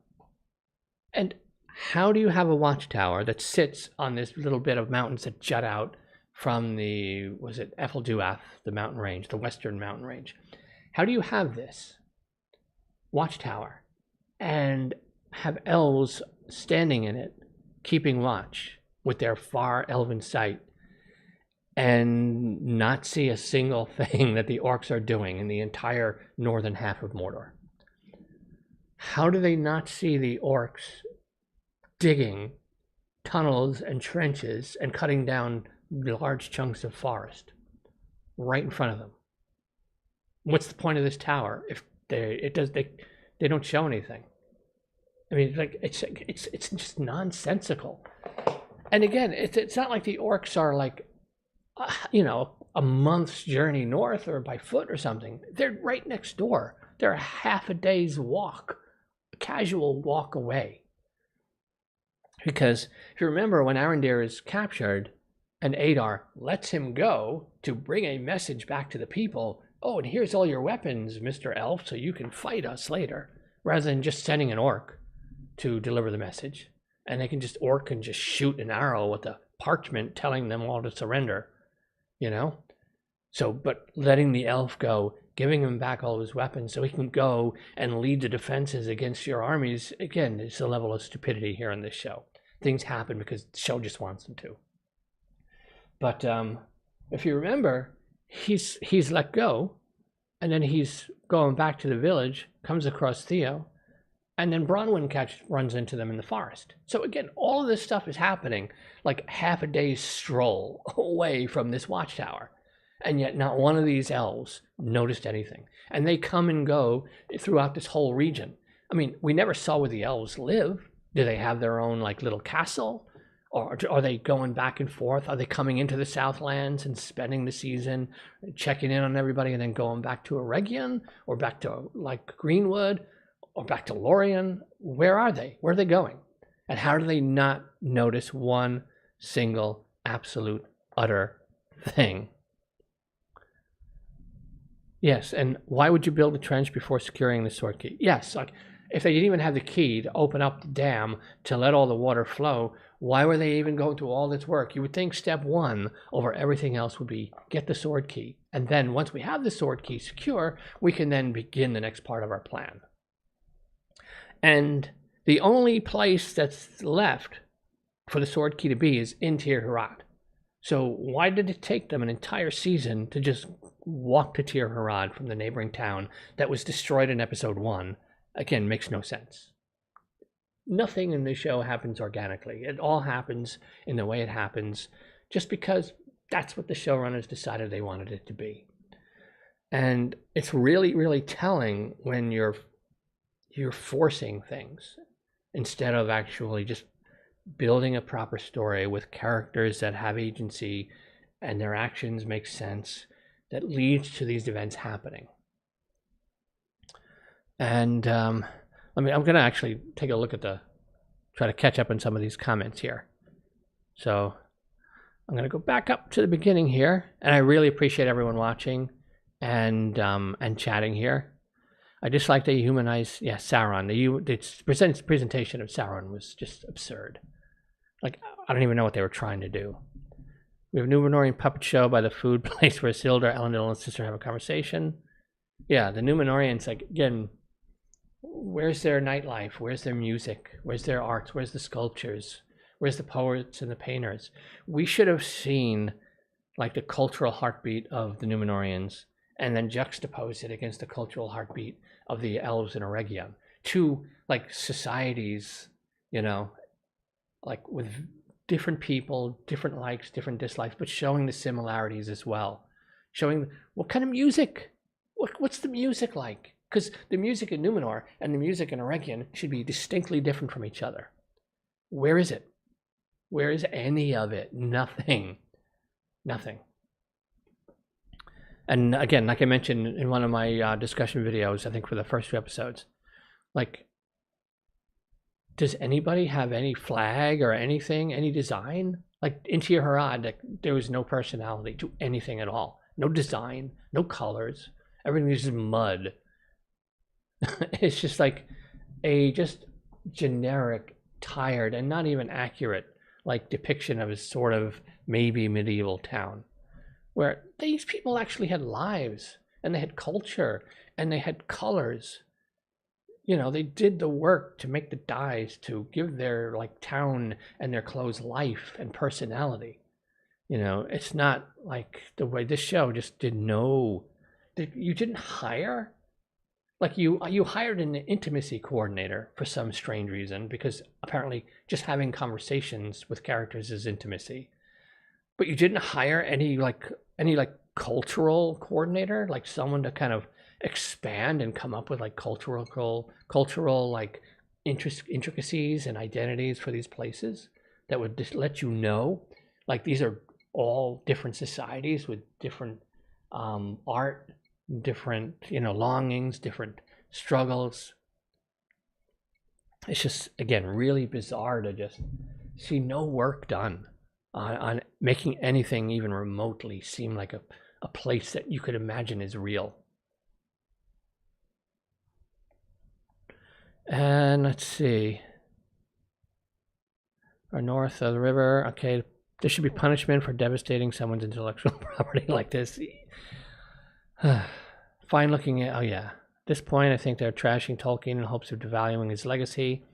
and how do you have a watchtower that sits on this little bit of mountains that jut out from the, was it Efelduath, the mountain range, the western mountain range? How do you have this watchtower and have elves standing in it, keeping watch with their far elven sight, and not see a single thing that the orcs are doing in the entire northern half of Mordor? How do they not see the orcs digging tunnels and trenches and cutting down large chunks of forest right in front of them? What's the point of this tower if they don't show anything? I mean, like it's just nonsensical. And again, it's not like the orcs are like, a month's journey north or by foot or something. They're right next door. They're a half a day's walk, a casual walk away. Because if you remember, when Arondir is captured and Adar lets him go to bring a message back to the people, oh, and here's all your weapons, Mr. Elf, so you can fight us later, rather than just sending an orc to deliver the message. And they can just, orc can just shoot an arrow with a parchment telling them all to surrender, So, but letting the elf go, giving him back all his weapons so he can go and lead the defenses against your armies, again, it's a level of stupidity here on this show. Things happen because the show just wants them to. But if you remember, he's let go, and then he's going back to the village, comes across Theo, and then Bronwyn runs into them in the forest. So again, all of this stuff is happening like half a day's stroll away from this watchtower. And yet not one of these elves noticed anything. And they come and go throughout this whole region. I mean, we never saw where the elves live. Do they have their own like little castle? Or are they going back and forth? Are they coming into the Southlands and spending the season, checking in on everybody, and then going back to Eregion? Or back to like Greenwood? Or back to Lorien? Where are they? Where are they going? And how do they not notice one single, absolute, utter thing? Yes, and why would you build a trench before securing the sword key? Yes, like if they didn't even have the key to open up the dam to let all the water flow, why were they even going through all this work? You would think step one over everything else would be get the sword key. And then once we have the sword key secure, we can then begin the next part of our plan. And the only place that's left for the sword key to be is in Tir Harad. So why did it take them an entire season to just walk to Tir Harad from the neighboring town that was destroyed in episode 1? Again, makes no sense. Nothing in the show happens organically. It all happens in the way it happens just because that's what the showrunners decided they wanted it to be. And it's really, really telling when you're forcing things instead of actually just building a proper story with characters that have agency and their actions make sense that leads to these events happening. And I'm going to actually take a look at try to catch up on some of these comments here. So I'm going to go back up to the beginning here, and I really appreciate everyone watching and chatting here. I just like they humanize, Sauron. The presentation of Sauron was just absurd. Like, I don't even know what they were trying to do. We have a Numenorian puppet show by the food place where Isildur, Elendil, and sister have a conversation. Yeah, the Numenorians, like, again, where's their nightlife? Where's their music? Where's their arts? Where's the sculptures? Where's the poets and the painters? We should have seen like the cultural heartbeat of the Numenorians and then juxtapose it against the cultural heartbeat of the elves in Eregion. Two like societies, you know, like with different people, different likes, different dislikes, but showing the similarities as well. Showing what kind of music, what's the music like? Because the music in Numenor and the music in Eregion should be distinctly different from each other. Where is it? Where is any of it? Nothing. Nothing. And again, like I mentioned in one of my discussion videos, I think for the first 2 episodes, like, does anybody have any flag or anything, any design? Like, in Tir Harad, like, there was no personality to anything at all. No design, no colors. Everything is just mud. It's just like a just generic, tired, and not even accurate like depiction of a sort of maybe medieval town, where these people actually had lives and they had culture and they had colors. You know, they did the work to make the dyes to give their like town and their clothes life and personality. You know, it's not like the way this show just did no. You didn't hire. Like you hired an intimacy coordinator for some strange reason, because apparently just having conversations with characters is intimacy. But you didn't hire any cultural coordinator, like someone to kind of expand and come up with like cultural like intricacies and identities for these places that would just let you know, like, these are all different societies with different art, different, you know, longings, different struggles. It's just, again, really bizarre to just see no work done on making anything even remotely seem like a place that you could imagine is real. And let's see, or north of the river. Okay, there should be punishment for devastating someone's intellectual property like this. Fine looking at, oh yeah. At this point, I think they're trashing Tolkien in hopes of devaluing his legacy.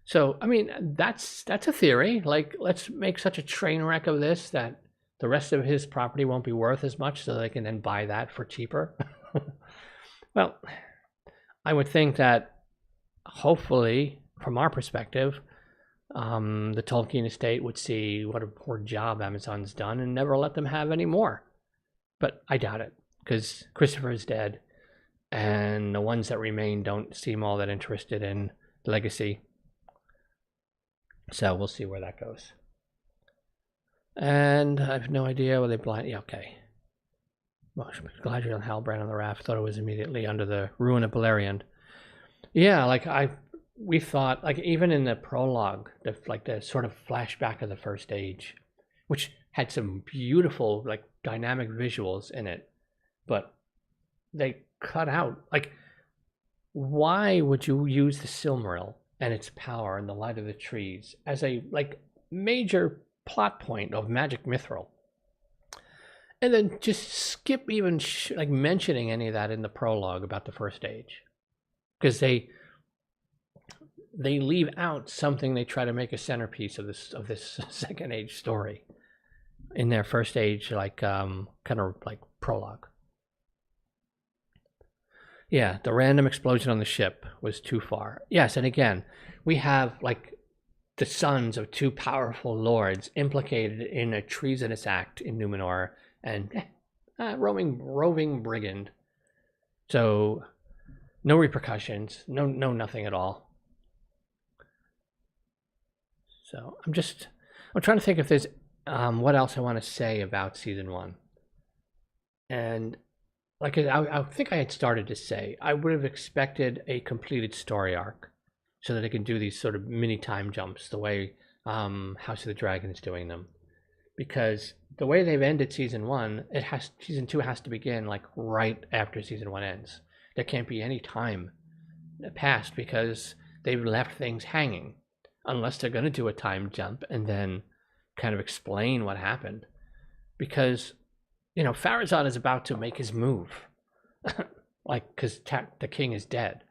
So, I mean, that's a theory. Like, let's make such a train wreck of this that the rest of his property won't be worth as much, so they can then buy that for cheaper. Well, I would think that hopefully, from our perspective, the Tolkien Estate would see what a poor job Amazon's done and never let them have any more. But I doubt it, because Christopher is dead, and the ones that remain don't seem all that interested in legacy. So we'll see where that goes. And I have no idea where they blind. Yeah, okay. Well, Galadriel and Halbrand on the raft. Thought it was immediately under the ruin of Beleriand. Yeah, like we thought, like, even in the prologue, the sort of flashback of the First Age, which had some beautiful, like, dynamic visuals in it, but they cut out, like, why would you use the Silmaril and its power and the light of the trees as a, like, major plot point of magic mithril, and then just skip even like mentioning any of that in the prologue about the First Age, because they leave out something they try to make a centerpiece of this Second Age story in their First Age, like kind of like prologue. Yeah, the random explosion on the ship was too far. Yes, and again, we have like the sons of two powerful lords implicated in a treasonous act in Numenor, and roving brigand. So no repercussions, no nothing at all. So I'm trying to think if there's what else I want to say about season 1. And like I think I had started to say, I would have expected a completed story arc so that they can do these sort of mini time jumps the way House of the Dragon is doing them. Because the way they've ended season 1, season 2 has to begin like right after season 1 ends. There can't be any time passed because they've left things hanging, unless they're going to do a time jump and then kind of explain what happened. Because, you know, Farazon is about to make his move. like, because the king is dead.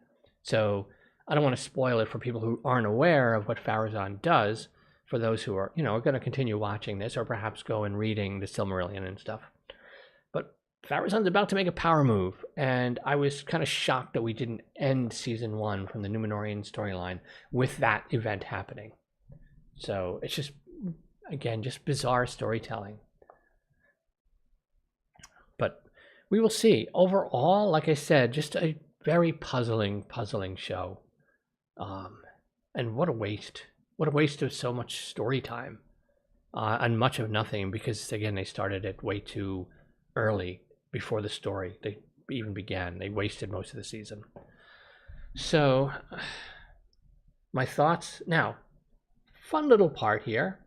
So I don't want to spoil it for people who aren't aware of what Farazon does, for those who are, are going to continue watching this, or perhaps go and reading the Silmarillion and stuff. But Farazon's about to make a power move, and I was kind of shocked that we didn't end season 1 from the Numenorian storyline with that event happening. So it's just, again, just bizarre storytelling. But we will see. Overall, like I said, just a very puzzling show. And what a waste. What a waste of so much story time. And much of nothing, because, again, they started it way too early before the story they even began. They wasted most of the season. So, my thoughts. Now, fun little part here.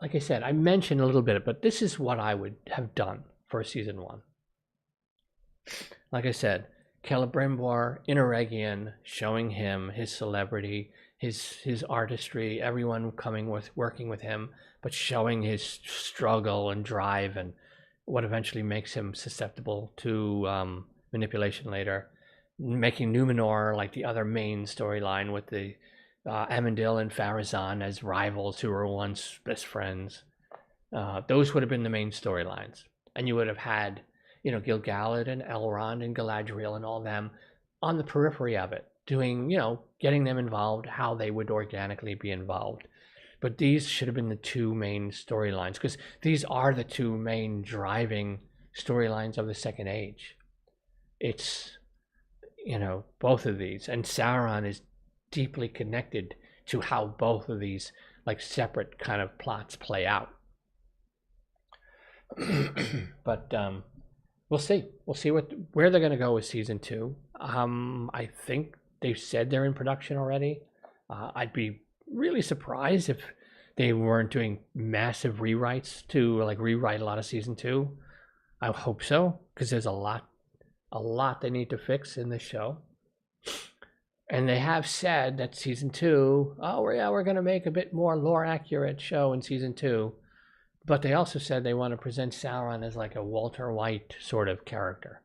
Like I said, I mentioned a little bit, but this is what I would have done for season 1. Like I said, Celebrimbor in Eregion, showing him his celebrity, his artistry, everyone working with him, but showing his struggle and drive and what eventually makes him susceptible to manipulation later. Making Numenor like the other main storyline with the Amandil and Farazon as rivals who were once best friends. Those would have been the main storylines. And you would have had, Gil-galad and Elrond and Galadriel and all them on the periphery of it, doing, getting them involved, how they would organically be involved. But these should have been the two main storylines, because these are the two main driving storylines of the Second Age. It's, both of these. And Sauron is deeply connected to how both of these, like, separate kind of plots play out. But we'll see. We'll see where they're going to go with season 2. I think they've said they're in production already. I'd be really surprised if they weren't doing massive rewrites to rewrite a lot of season 2. I hope so, because there's a lot they need to fix in this show. And they have said that season 2, we're going to make a bit more lore accurate show in season 2. But they also said they want to present Sauron as like a Walter White sort of character,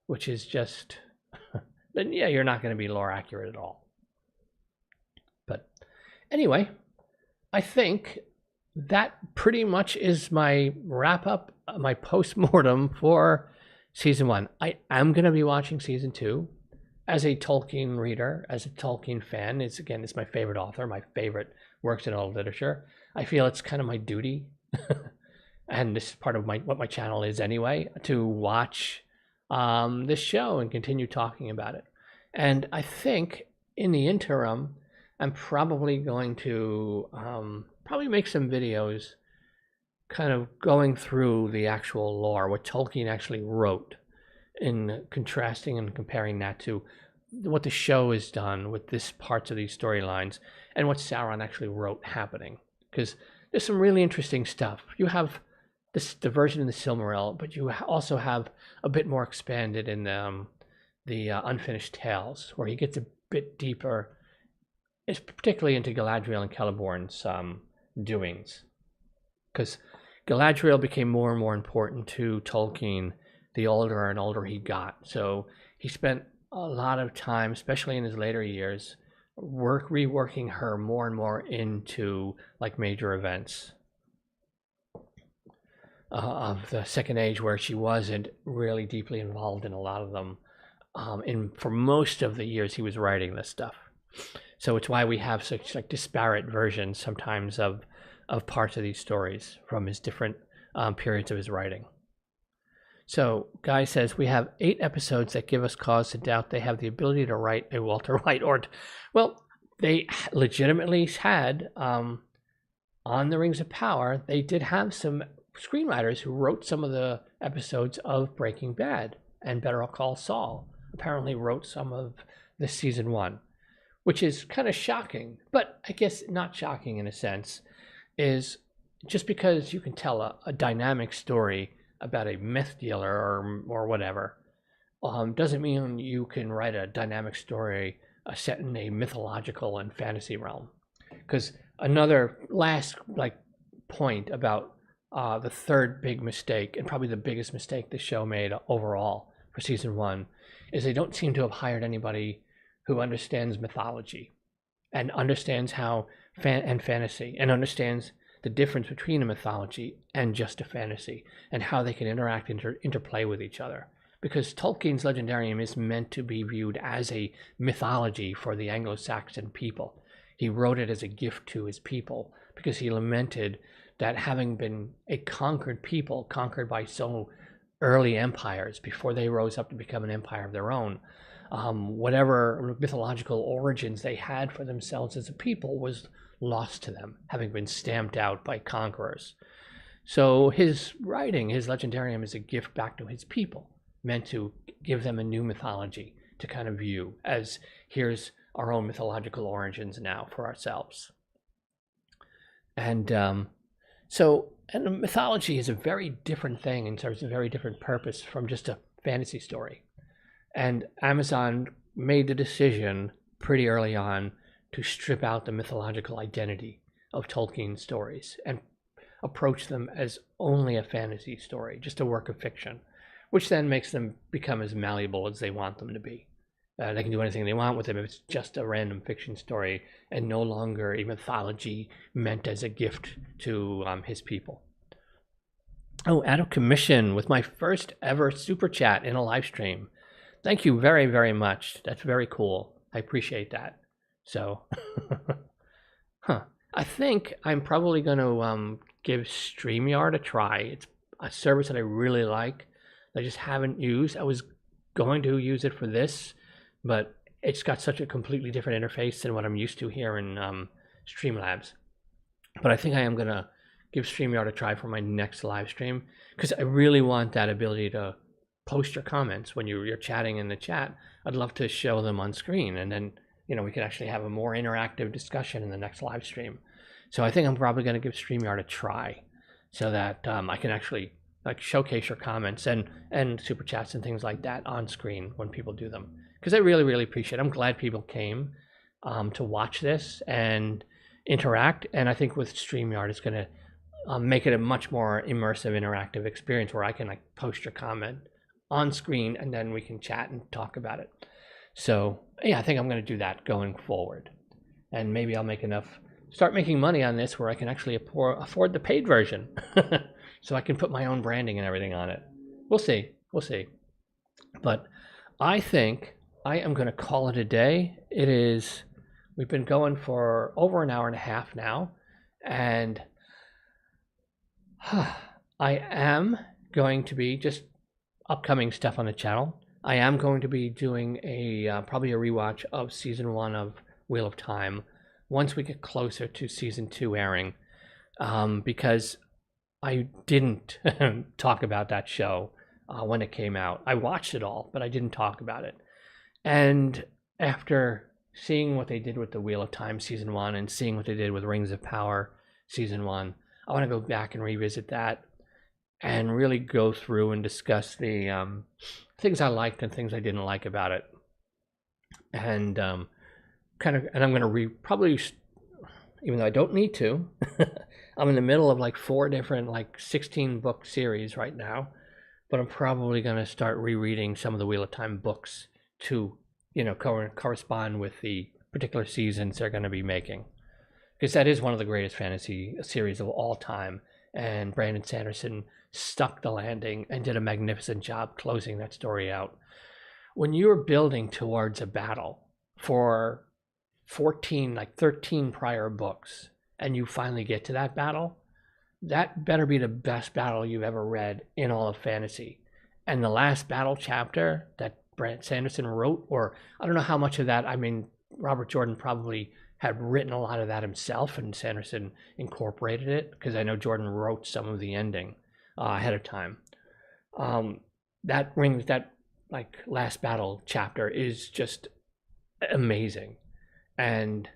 which is just, then yeah, you're not going to be lore accurate at all. But anyway, I think that pretty much is my wrap up, my post-mortem for season 1. I am going to be watching season 2 as a Tolkien reader, as a Tolkien fan. It's my favorite author, my favorite works in all literature. I feel it's kind of my duty, and this is part of what my channel is anyway, to watch this show and continue talking about it. And I think in the interim, I'm probably going to probably make some videos kind of going through the actual lore, what Tolkien actually wrote, in contrasting and comparing that to what the show has done with this parts of these storylines and what Sauron actually wrote happening. Because there's some really interesting stuff. You have the version in the Silmaril, but you also have a bit more expanded in the Unfinished Tales, where he gets a bit deeper, it's particularly into Galadriel and Celebrimbor's doings. Because Galadriel became more and more important to Tolkien the older and older he got. So he spent a lot of time, especially in his later years, reworking her more and more into like major events of the Second Age, where she wasn't really deeply involved in a lot of them for most of the years he was writing this stuff. So it's why we have such like disparate versions sometimes of parts of these stories from his different periods of his writing. So Guy says, we have 8 episodes that give us cause to doubt they have the ability to write a Walter White. Well, they legitimately had, on the Rings of Power, they did have some screenwriters who wrote some of the episodes of Breaking Bad, and Better Call Saul apparently wrote some of the season 1, which is kind of shocking, but I guess not shocking in a sense, is just because you can tell a dynamic story about a myth dealer or whatever, doesn't mean you can write a dynamic story set in a mythological and fantasy realm. Because another last point about the third big mistake, and probably the biggest mistake the show made overall for season 1 is they don't seem to have hired anybody who understands mythology and understands how fantasy, and understands the difference between a mythology and just a fantasy, and how they can interact and interplay with each other. Because Tolkien's Legendarium is meant to be viewed as a mythology for the Anglo-Saxon people. He wrote it as a gift to his people because he lamented that, having been a conquered people, conquered by so early empires before they rose up to become an empire of their own, whatever mythological origins they had for themselves as a people was lost to them, having been stamped out by conquerors. So his writing, his Legendarium, is a gift back to his people, meant to give them a new mythology to kind of view as, here's our own mythological origins now for ourselves. And and mythology is a very different thing in terms of a very different purpose from just a fantasy story. And Amazon made the decision pretty early on to strip out the mythological identity of Tolkien stories and approach them as only a fantasy story, just a work of fiction, which then makes them become as malleable as they want them to be. They can do anything they want with them if it's just a random fiction story and no longer a mythology meant as a gift to his people. Oh, out of commission with my first ever super chat in a live stream. Thank you very, very much. That's very cool. I appreciate that. So, I think I'm probably going to give StreamYard a try. It's a service that I really like. I just haven't used. I was going to use it for this, but it's got such a completely different interface than what I'm used to here in Streamlabs. But I think I am going to give StreamYard a try for my next live stream, because I really want that ability to post your comments when you're chatting in the chat. I'd love to show them on screen, and then we can actually have a more interactive discussion in the next live stream. So I think I'm probably going to give StreamYard a try, so that I can actually showcase your comments and super chats and things like that on screen when people do them, because I really, really appreciate it. I'm glad people came to watch this and interact, and I think with StreamYard it's going to make it a much more immersive, interactive experience where I can post your comment on screen and then we can chat and talk about it. So yeah, I think I'm going to do that going forward, and maybe I'll make start making money on this where I can actually afford the paid version. So I can put my own branding and everything on it. We'll see. But I think I am going to call it a day. We've been going for over an hour and a half now, and I am going to be just upcoming stuff on the channel. I am going to be doing probably a rewatch of season 1 of Wheel of Time once we get closer to season 2 airing, because I didn't talk about that show when it came out. I watched it all, but I didn't talk about it. And after seeing what they did with the Wheel of Time season 1 and seeing what they did with Rings of Power season 1, I want to go back and revisit that and really go through and discuss the things I liked and things I didn't like about it. And I'm going to probably, even though I don't need to, I'm in the middle of 4 different 16 book series right now, but I'm probably going to start rereading some of the Wheel of Time books to correspond with the particular seasons they're going to be making, because that is one of the greatest fantasy series of all time, and Brandon Sanderson stuck the landing and did a magnificent job closing that story out. When you're building towards a battle for 13 prior books, and you finally get to that battle, that better be the best battle you've ever read in all of fantasy. And the last battle chapter that Brandon Sanderson wrote, or I don't know how much of that, Robert Jordan probably had written a lot of that himself, and Sanderson incorporated it, because I know Jordan wrote some of the ending ahead of time. That last battle chapter is just amazing, and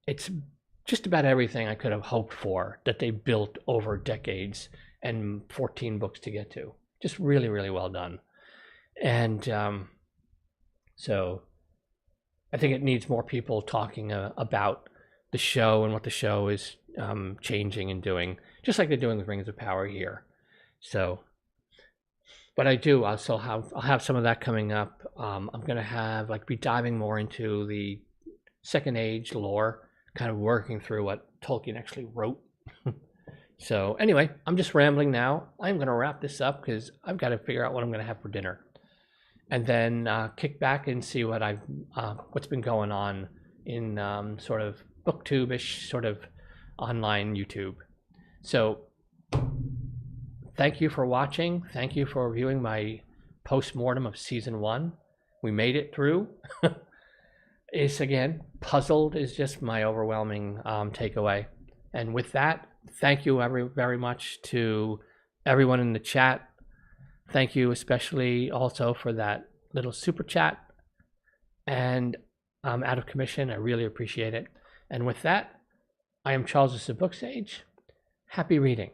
it's just about everything I could have hoped for that they built over decades and 14 books to get to. Just really, really well done. And so I think it needs more people talking about the show and what the show is changing and doing, just like they're doing with Rings of Power here. So But I'll have some of that coming up. I'm going to be diving more into the Second Age lore, kind of working through what Tolkien actually wrote. So anyway, I'm just rambling now. I'm going to wrap this up because I've got to figure out what I'm going to have for dinner, and then kick back and see what's been going on in sort of booktube-ish sort of online YouTube. So thank you for watching. Thank you for viewing my post-mortem of season 1. We made it through. It's, again, puzzled is just my overwhelming takeaway. And with that, thank you very much to everyone in the chat. Thank you especially also for that little super chat. And I'm out of commission. I really appreciate it. And with that, I am Charles the SirBookSage. Happy reading.